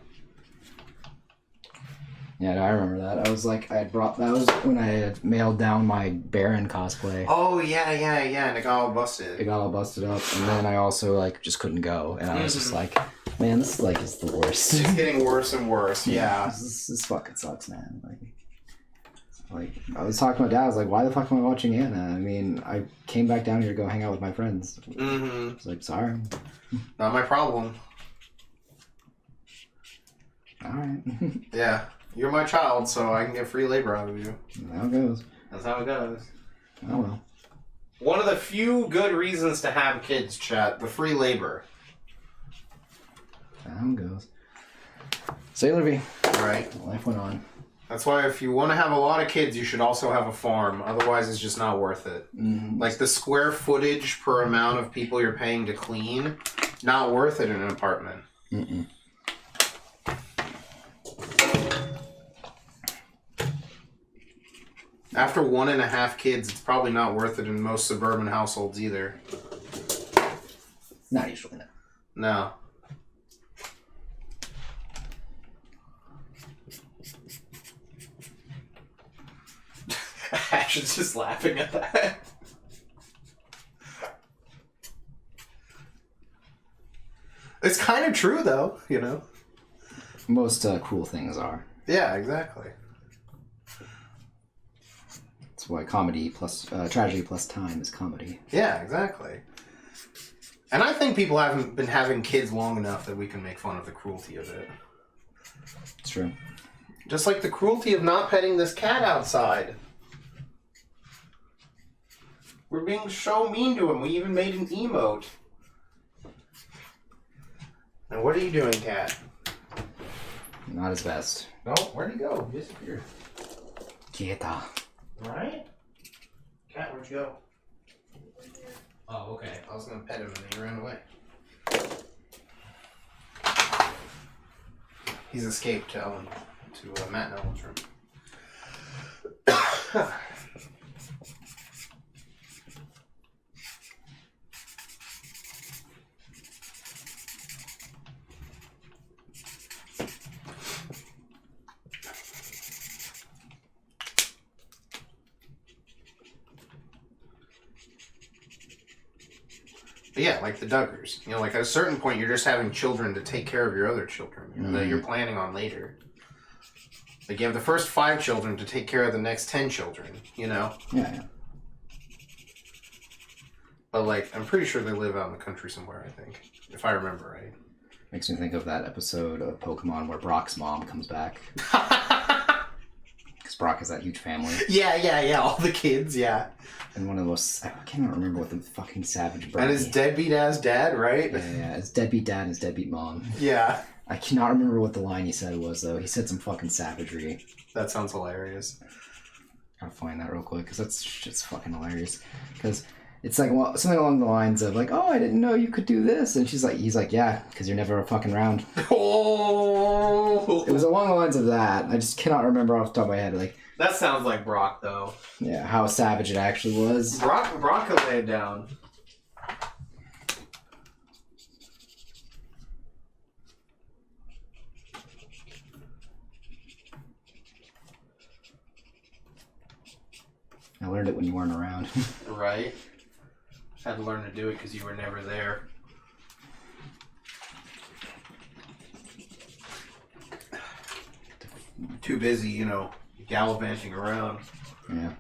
Yeah, no, I remember that. I was like, that was when I had mailed down my Baron cosplay. Oh, yeah, and it got all It busted. got all busted up, and then I also like just couldn't go, and I was just like, man, this like is the worst. It's getting worse and worse, yeah. This fucking sucks, man. Like I was talking to my dad. I was like, why the fuck am I watching Anna? I mean, I came back down here to go hang out with my friends. Mm-hmm. I was like, sorry. Not my problem. All right. Yeah. You're my child, so I can get free labor out of you. How it goes. That's how it goes. Oh well. One of the few good reasons to have Kids chat, the free labor. How it goes. Sailor V. Right. Life went on. That's why if you want to have a lot of kids, you should also have a farm. Otherwise, it's just not worth it. Mm-hmm. Like the square footage per amount of people you're paying to clean, not worth it in an apartment. Mm-mm. After 1.5 kids, it's probably not worth it in most suburban households either. Not usually, no. No. Ash is just laughing at that. It's kind of true, though, you know? Most cruel things are. Yeah, exactly. That's why comedy plus tragedy plus time is comedy. Yeah, exactly. And I think people haven't been having kids long enough that we can make fun of the cruelty of it. It's true. Just like the cruelty of not petting this cat outside. We're being so mean to him. We even made an emote. Now, what are you doing, cat? Not his best. No, where'd he go? He disappeared. Quieta. Right? Cat, where'd you go? Oh, okay. I was gonna pet him and then he ran away. He's escaped to Ellen, to Matt and Ellen's room. But yeah, like the Duggars. You know, like at a certain point, you're just having children to take care of your other children, you know, that you're planning on later. Like you have the first 5 children to take care of the next 10 children, you know? Yeah, yeah. But, like, I'm pretty sure they live out in the country somewhere, I think. If I remember right. Makes me think of that episode of Pokemon where Brock's mom comes back. Because Brock has that huge family. Yeah. All the kids, yeah. And one of the most... I cannot remember what the fucking savage brother... And his deadbeat-ass dad, right? Yeah. His deadbeat dad and his deadbeat mom. Yeah. I cannot remember what the line he said was, though. He said some fucking savagery. That sounds hilarious. Gotta find that real quick, because that's just fucking hilarious. Because... It's like something along the lines of like, oh, I didn't know you could do this, and he's like, yeah, because you're never fucking around. Oh, it was along the lines of that. I just cannot remember off the top of my head. Like that sounds like Brock, though. Yeah, how savage it actually was. Brock could lay it down. I learned it when you weren't around. Right. Had to learn to do it because you were never there. Too busy, gallivanting around. Yeah.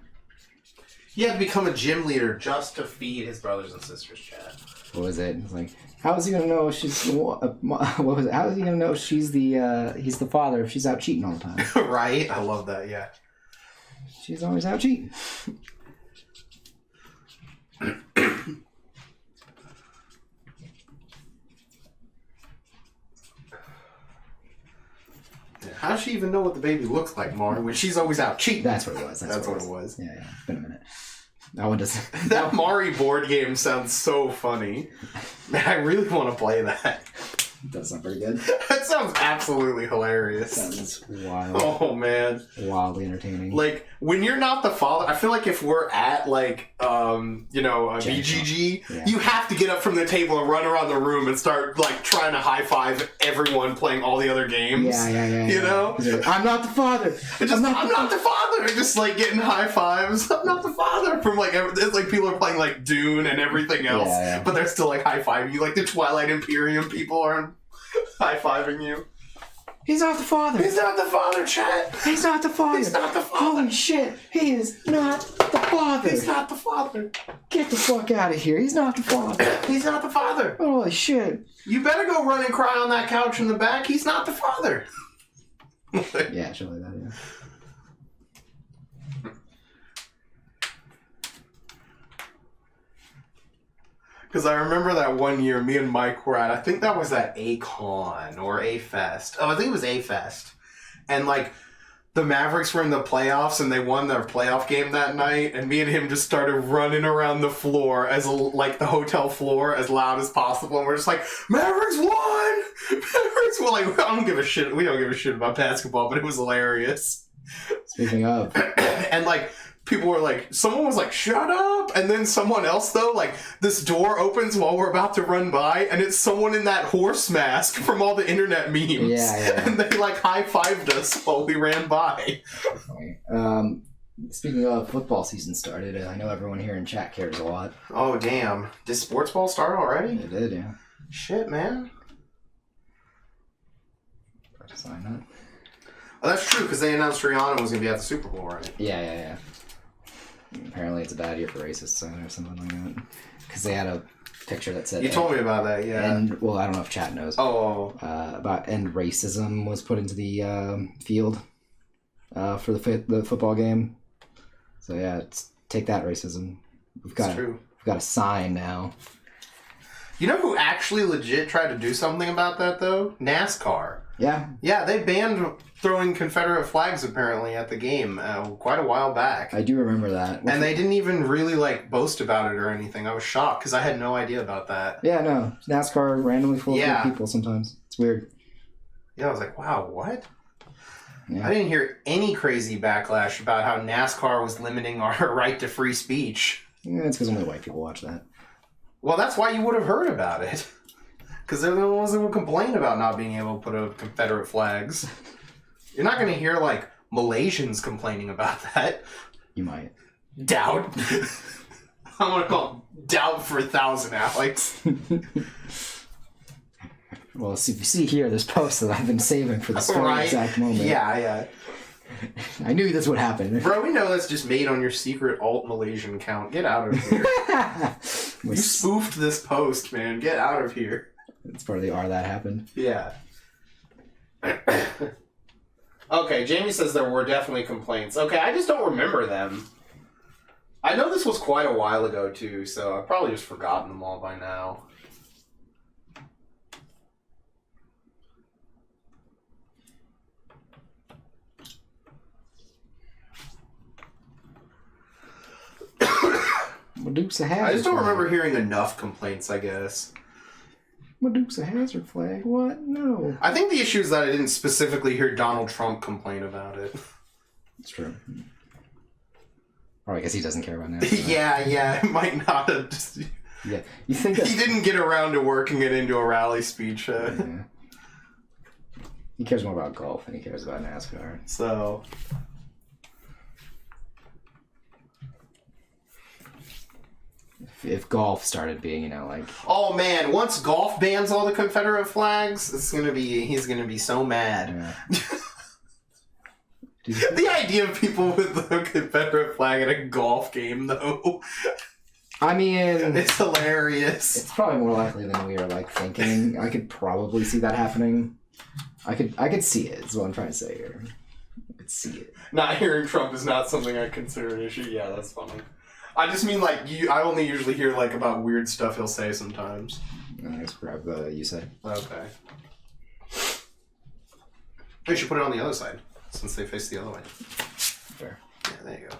He had to become a gym leader just to Feed his brothers and sisters, Chad. What was it? It's like, how is he gonna know she's what was it? How is he gonna know she's he's the father if she's out cheating all the time? Right? I love that, yeah. She's always out cheating. How does she even know what the baby looks like, Mari, when she's always out cheating? That's what it was. That's what it was. Yeah. It's been a minute. That one does. That Mari board game sounds so funny. Man, I really want to play that. Does sound pretty good. That sounds absolutely hilarious. Sounds wild. Oh, man. Wildly entertaining. Like, when you're not the father, I feel like if we're at, like, a BGG, you have to get up from the table and run around the room and start, like, trying to high-five everyone playing all the other games. Yeah. You know? Like, I'm not the father! I'm not the father! Just, like, getting high-fives. I'm not the father! From, like, it's like people are playing, like, Dune and everything else, but they're still, like, high-fiving you. Like, the Twilight Imperium people are high-fiving you. He's not the father! He's not the father, chat! He's not the father! He's not the father! Holy shit! He is not the father! He's not the father! Get the fuck out of here! He's not the father! He's not the father! Holy shit! You better go run and cry on that couch in the back. He's not the father! Yeah, shit like that, yeah. Because I remember that one year, me and Mike were at, I think that was at A-Con or A-Fest. Oh, I think it was A-Fest. And, like, the Mavericks were in the playoffs and they won their playoff game that night. And me and him just started running around the floor, the hotel floor, as loud as possible. And we're just like, Mavericks won! Mavericks won! Like, I don't give a shit. We don't give a shit about basketball, but it was hilarious. Speaking of. And, like, people were like, someone was like, shut up! And then someone else, though, like, this door opens while we're about to run by, and it's someone in that horse mask from all the internet memes. Yeah. And they, like, high-fived us while we ran by. Speaking of, football season started. I know everyone here in chat cares a lot. Oh, damn. Did sports ball start already? It did, yeah. Shit, man. Got to sign that. Oh, that's true, because they announced Rihanna was going to be at the Super Bowl, right? Yeah. Apparently it's a bad year for racists or something like that. Because they had a picture that said... You told me about that, yeah. And, well, I don't know if chat knows. About end racism was put into the field for the football game. So, yeah, take that, racism. We've got a sign now. You know who actually legit tried to do something about that, though? NASCAR. Yeah? Yeah, they banned throwing Confederate flags, apparently, at the game quite a while back. I do remember that. And they didn't even really, like, boast about it or anything. I was shocked, because I had no idea about that. Yeah, no. NASCAR randomly full of people sometimes. It's weird. Yeah, I was like, wow, what? Yeah. I didn't hear any crazy backlash about how NASCAR was limiting our right to free speech. Yeah, it's because only white people watch that. Well, that's why you would have heard about it. Because they're the ones that would complain about not being able to put up Confederate flags. You're not going to hear, like, Malaysians complaining about that. You might. Doubt. I'm going to call doubt for 1,000, Alex. Well, if you see here, there's posts that I've been saving for this very exact moment. Yeah. I knew that's what happened. Bro, we know that's just made on your secret alt Malaysian account. Get out of here. You spoofed this post, man. Get out of here. It's part of the R that happened. Yeah. Okay, Jamie says there were definitely complaints. Okay, I just don't remember them. I know this was quite a while ago, too, so I've probably just forgotten them all by now. Dukes of Hazzard. I just don't flag. remember hearing enough complaints, I guess. Dukes of Hazzard flag? What? No. I think the issue is that I didn't specifically hear Donald Trump complain about it. It's true. Or I guess he doesn't care about NASA. Yeah, it might not have just... Yeah. You think that... He didn't get around to working it into a rally speech. Yeah. He cares more about golf than he cares about NASCAR. So... If golf started being, like... Oh man, once golf bans all the Confederate flags, he's gonna be so mad. Yeah. The idea of people with the Confederate flag at a golf game, though. I mean... It's hilarious. It's probably more likely than we are, thinking. I could probably see that happening. I could see it, is what I'm trying to say here. I could see it. Not hearing Trump is not something I consider an issue. Yeah, that's funny. I just mean, I only usually hear, about weird stuff he'll say sometimes. Let's grab you said. Okay. We should put it on the other side, since they face the other way. Fair. Yeah, there you go.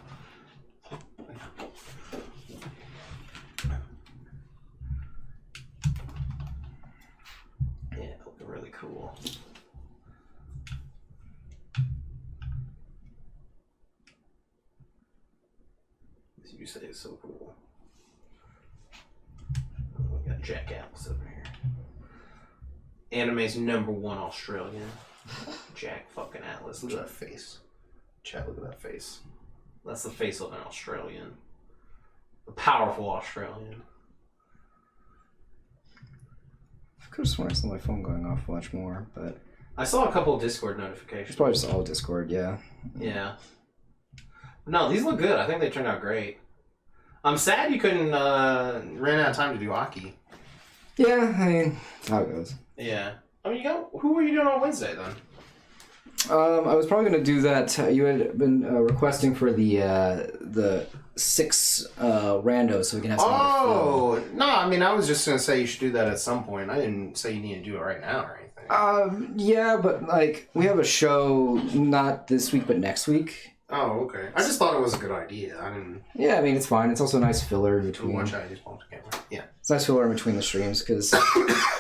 Yeah, looking really cool. You say it's so cool. We got Jack Atlas over here. Anime's #1 Australian. Jack fucking Atlas. Look at that face. Chat, look at that face. That's the face of an Australian. A powerful Australian. I could have sworn I saw my phone going off much more, but... I saw a couple of Discord notifications. It's probably just all Discord, yeah. Yeah. No, these look good. I think they turned out great. I'm sad you couldn't, Ran out of time to do Aki. Yeah, I mean, that's how it goes. Yeah. I mean, who were you doing on Wednesday, then? I was probably going to do that. You had been requesting for the 6 randos so we can have some. Oh, no, I mean, I was just going to say you should do that at some point. I didn't say you need to do it right now or anything. Yeah, but, we have a show not this week, but next week. Oh, okay. I just thought it was a good idea. I didn't... Yeah, I mean, it's fine. It's also a nice filler in between. Watch out, I just bumped the camera. Yeah. It's a nice filler in between the streams, because I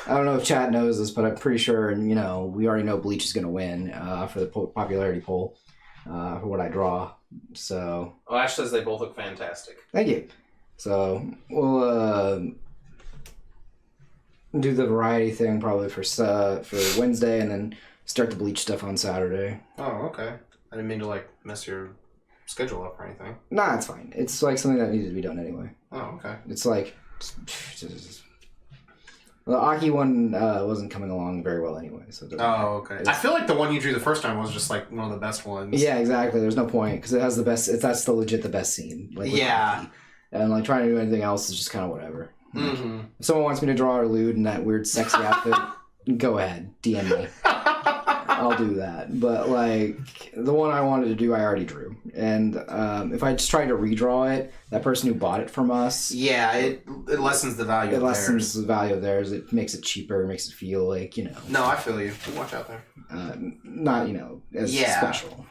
don't know if chat knows this, but I'm pretty sure, and, we already know Bleach is going to win for the popularity poll for what I draw. So... Oh, Ash says they both look fantastic. Thank you. So, we'll do the variety thing probably for Wednesday, and then start the Bleach stuff on Saturday. Oh, okay. I didn't mean to, mess your schedule up or anything. Nah, it's fine. It's, something that needed to be done anyway. Oh, okay. It's, the Aki one wasn't coming along very well anyway, so it doesn't matter. Okay. I feel like the one you drew the first time was just, one of the best ones. Yeah, exactly. There's no point, because it has the best... That's the legit the best scene. With yeah. Aki. And, trying to do anything else is just kind of whatever. Mm-hmm. If someone wants me to draw a lewd in that weird sexy outfit, go ahead. DM me. I'll do that. But, the one I wanted to do, I already drew. And if I just tried to redraw it, that person who bought it from us... Yeah, it lessens the value of theirs. It lessens the value of theirs. It makes it cheaper. It makes it feel No, I feel you. Watch out there. Not, as special.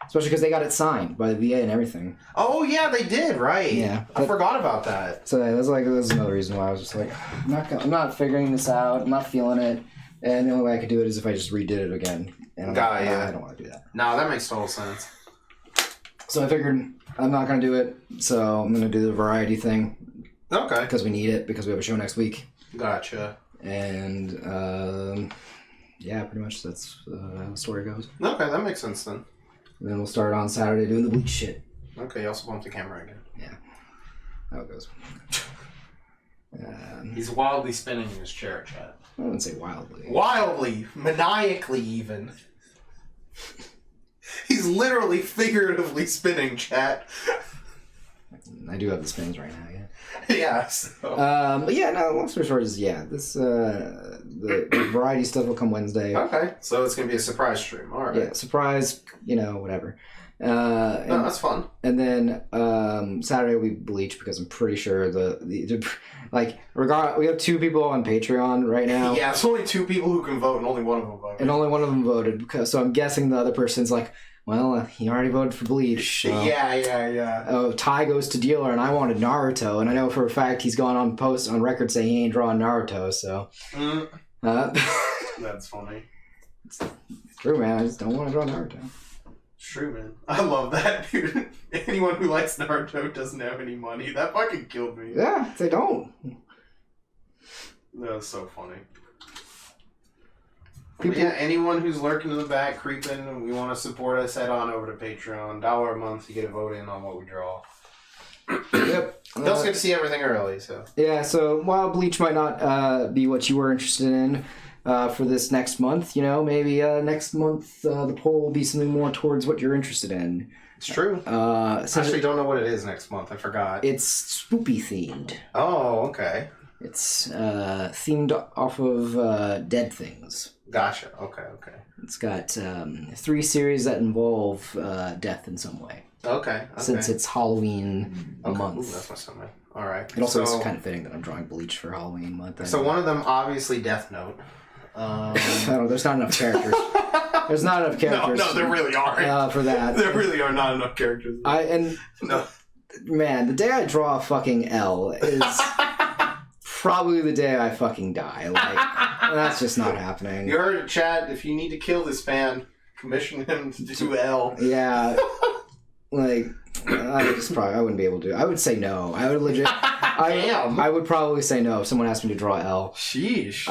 Especially because they got it signed by the VA and everything. Oh, yeah, they did, right. Yeah. I forgot about that. So that's another reason why I was just I'm not figuring this out. I'm not feeling it. And the only way I could do it is if I just redid it again. And I don't want to do that. No, that makes total sense. So I figured I'm not going to do it. So I'm going to do the variety thing. Okay. Because we need it, because we have a show next week. Gotcha. And, yeah, pretty much that's how the story goes. Okay, that makes sense then. And then we'll start on Saturday doing the Bleach shit. Okay, you also bumped the camera again. Yeah. How it goes. He's wildly spinning in his chair, chat. I wouldn't say wildly. Wildly, maniacally even. He's literally figuratively spinning, chat. I do have the spins right now, yeah. Yeah. So. But yeah, no, long story short is, yeah, this, the variety stuff will come Wednesday. Okay, so it's going to be a surprise stream. All right. Yeah, surprise, whatever. No, that's fun. And then Saturday will be Bleach because I'm pretty sure we have 2 people on Patreon right now. Yeah, it's only 2 people who can vote and only one of them voted. And only one of them voted, so I'm guessing the other person's like, well, he already voted for Bleach. So. Yeah. Oh, tie goes to dealer, and I wanted Naruto, and I know for a fact he's gone on record saying he ain't drawing Naruto, so... That's funny. It's true, man. I just don't want to draw Naruto. It's true, man. I love that, dude. Anyone who likes Naruto doesn't have any money. That fucking killed me. Yeah, they don't. That was so funny. People... Yeah, anyone who's lurking in the back, creeping, and we want to support us, head on over to Patreon. $1 a month, you get a vote in on what we draw. Yep. You also get to see everything early, so. Yeah, so while Bleach might not be what you were interested in for this next month, maybe next month the poll will be something more towards what you're interested in. It's true. I actually don't know what it is next month. I forgot. It's spoopy themed. Oh, okay. It's themed off of dead things. Gotcha. Okay. It's got 3 series that involve death in some way. Okay. Since it's Halloween month. Ooh, that's my stomach. All right. It also is kind of fitting that I'm drawing Bleach for Halloween month. So one of them, obviously, Death Note. I don't know. There's not enough characters. There's not enough characters. No, there really aren't. For that. There really are not enough characters. Man, the day I draw a fucking L is probably the day I fucking die. That's just not happening. You heard it, Chad. If you need to kill this man, commission him to do L. Yeah. I wouldn't be able to. I would say no. I would legit. Damn. I would probably say no if someone asked me to draw L. Sheesh.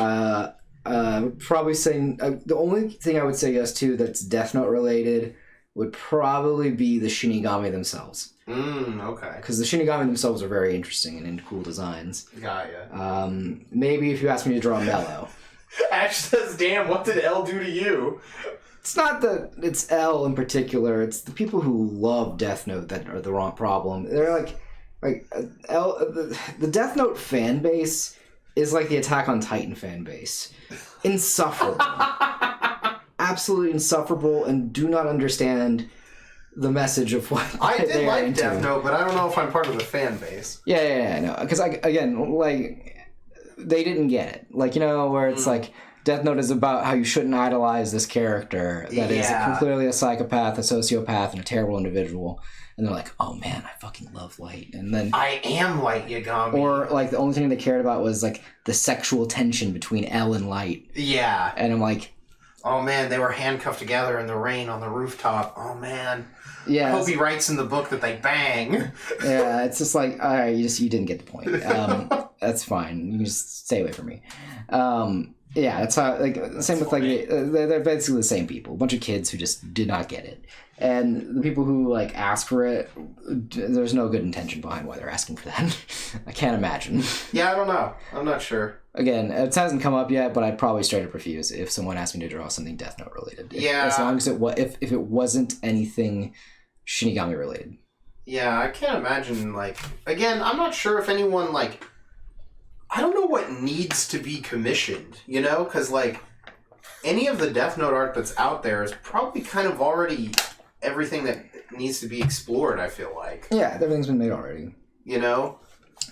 Would probably say the only thing I would say yes to that's Death Note related would probably be the Shinigami themselves. Okay. Because the Shinigami themselves are very interesting and in cool designs. Got ya. Maybe if you asked me to draw Mello. Ash says, "Damn, what did L do to you?" It's not that it's L in particular. It's the people who love Death Note that are the wrong problem. They're the Death Note fan base is like the Attack on Titan fan base. Insufferable. Absolutely insufferable, and do not understand the message of what I did they're like into. Death Note, but I don't know if I'm part of the fan base. Yeah, no. Because, they didn't get it. Where it's Death Note is about how you shouldn't idolize this character that is clearly a psychopath, a sociopath, and a terrible individual. And they're like, oh man, I fucking love Light. And then I am Light Yagami. Or the only thing they cared about was the sexual tension between L and Light. Yeah. And I'm like, oh man, they were handcuffed together in the rain on the rooftop. Oh man. Yeah. I hope he writes in the book that they bang. Yeah, it's just all right, you didn't get the point. That's fine. You can just stay away from me. Yeah, it's how same with they're basically the same people. A bunch of kids who just did not get it, and the people who ask for it, there's no good intention behind why they're asking for that. I can't imagine. Yeah, I don't know. I'm not sure. Again, it hasn't come up yet, but I'd probably straight up refuse if someone asked me to draw something Death Note related. As long as if it wasn't anything Shinigami related. Yeah, I can't imagine again. I'm not sure if anyone I don't know what needs to be commissioned, because any of the Death Note art that's out there is probably kind of already everything that needs to be explored, I feel like. Yeah, everything's been made already.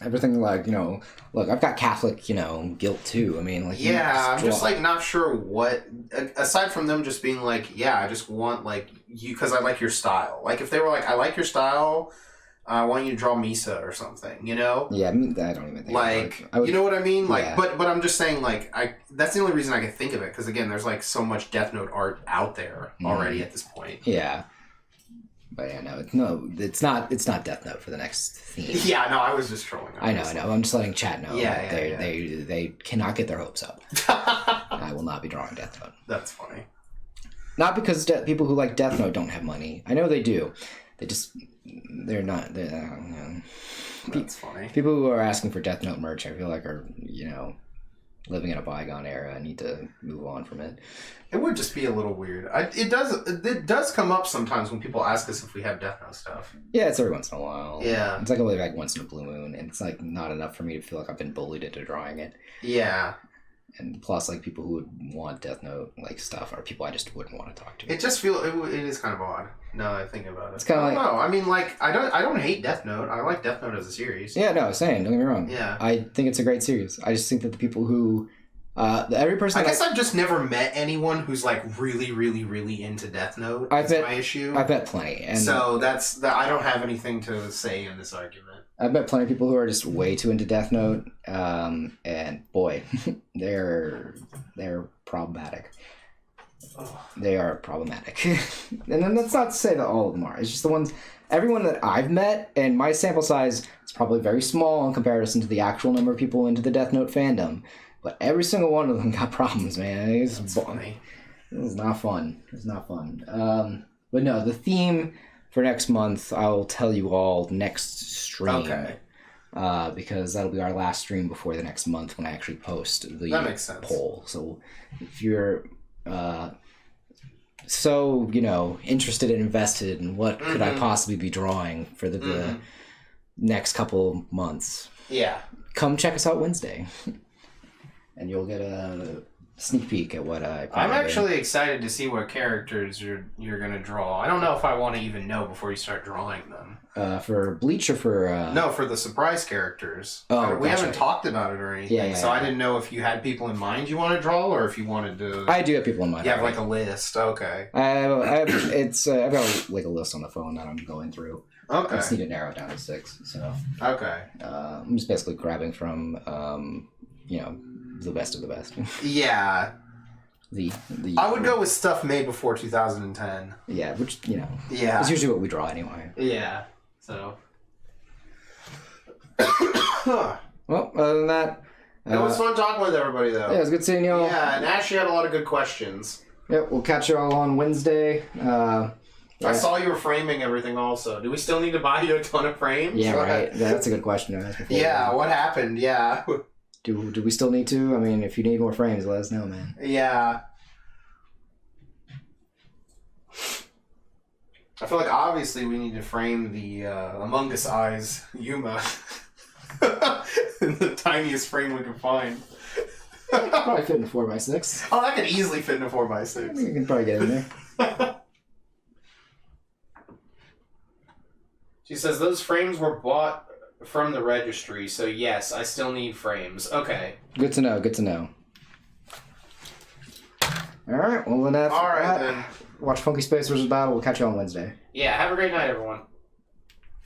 Everything look, I've got Catholic, guilt too. I mean, yeah, I'm just not sure what, aside from them just being yeah, I just want you, because I like your style. If they were I like your style, I want you to draw Misa or something, Yeah, I don't even think you know what I mean? Yeah. But I'm just saying, that's the only reason I can think of it, because again, there's so much Death Note art out there already at this point. Yeah. But yeah, it's not Death Note for the next theme. Yeah, no, I was just trolling. I know. I'm just letting chat know. Yeah, they cannot get their hopes up. I will not be drawing Death Note. That's funny. Not because people who like Death Note don't have money. I know they do. They're not. That's funny. People who are asking for Death Note merch, I feel are living in a bygone era. I need to move on from it. It would just be a little weird. It does come up sometimes when people ask us if we have Death Note stuff. Yeah, it's every once in a while. Yeah. It's like only like once in a blue moon, and it's like not enough for me to feel like I've been bullied into drawing it. Yeah. And plus, like, people who would want Death Note like stuff are people I just wouldn't want to talk to. It just it is kind of odd. No, I think about it. It's kind of like, no. I mean, like, I don't hate Death Note. I like Death Note as a series. yeah, no, same. Don't get me wrong. Yeah. I think it's a great series. I just think that the people who, every person. I guess I've just never met anyone who's like really, really, really into Death Note. I've That's met- my issue. I've met plenty, and So I don't have anything to say in this argument. I've met plenty of people who are just way too into Death Note, and boy, they're problematic. Oh. They are problematic, and then that's not to say that all of them are. It's just the ones, everyone that I've met, and my sample size is probably very small in comparison to the actual number of people into the Death Note fandom. But every single one of them got problems, man. That's funny. It was not fun. It was not fun. But no, the theme for next month, I'll tell you all next stream. Okay. Because that'll be our last stream before the next month when I actually post the That makes sense. poll. So if you're so, interested and invested in what could I possibly be drawing for the next couple months, Yeah. come check us out Wednesday. And you'll get a sneak peek at what I I'm actually excited to see what characters you're gonna draw. I don't know if I want to even know before you start drawing them. for Bleach or for No, for the surprise characters. Oh, we that's haven't right. talk't about it or anything. Yeah, so I yeah. didn't know if you had people in mind you want to draw, or if you wanted to. I do have people in mind. You have like a list. Okay. I've got like a list on the phone that I'm going through. I Okay. just need to narrow it down to 6. So Okay. I'm just basically grabbing from the best of the best. Yeah. the I would go with stuff made before 2010. Yeah, which Yeah. is usually what we draw anyway. Yeah. So Well, other than that, It was fun talking with everybody, though. yeah, it was good seeing y'all. Yeah, and Ashley had a lot of good questions. Yeah, we'll catch you all on Wednesday. I saw you were framing everything also. Do we still need to buy you a ton of frames? Yeah, right. That's a good question to ask before. Yeah, what happened? Yeah. Do we still need to? I mean, if you need more frames, let us know, man. Yeah. I feel like obviously we need to frame the Among Us Eyes Yuma in the tiniest frame we can find. Probably fit in a 4x6. Oh, that could easily fit in a I 4x6. think you can probably get in there. she says those frames were bought from the registry, so yes, I still need frames. Okay. Good to know. Good to know. All right. Well, then that's All right, that. then. Watch Funky Space vs. Battle. We'll catch you on Wednesday. Yeah, have a great night, everyone.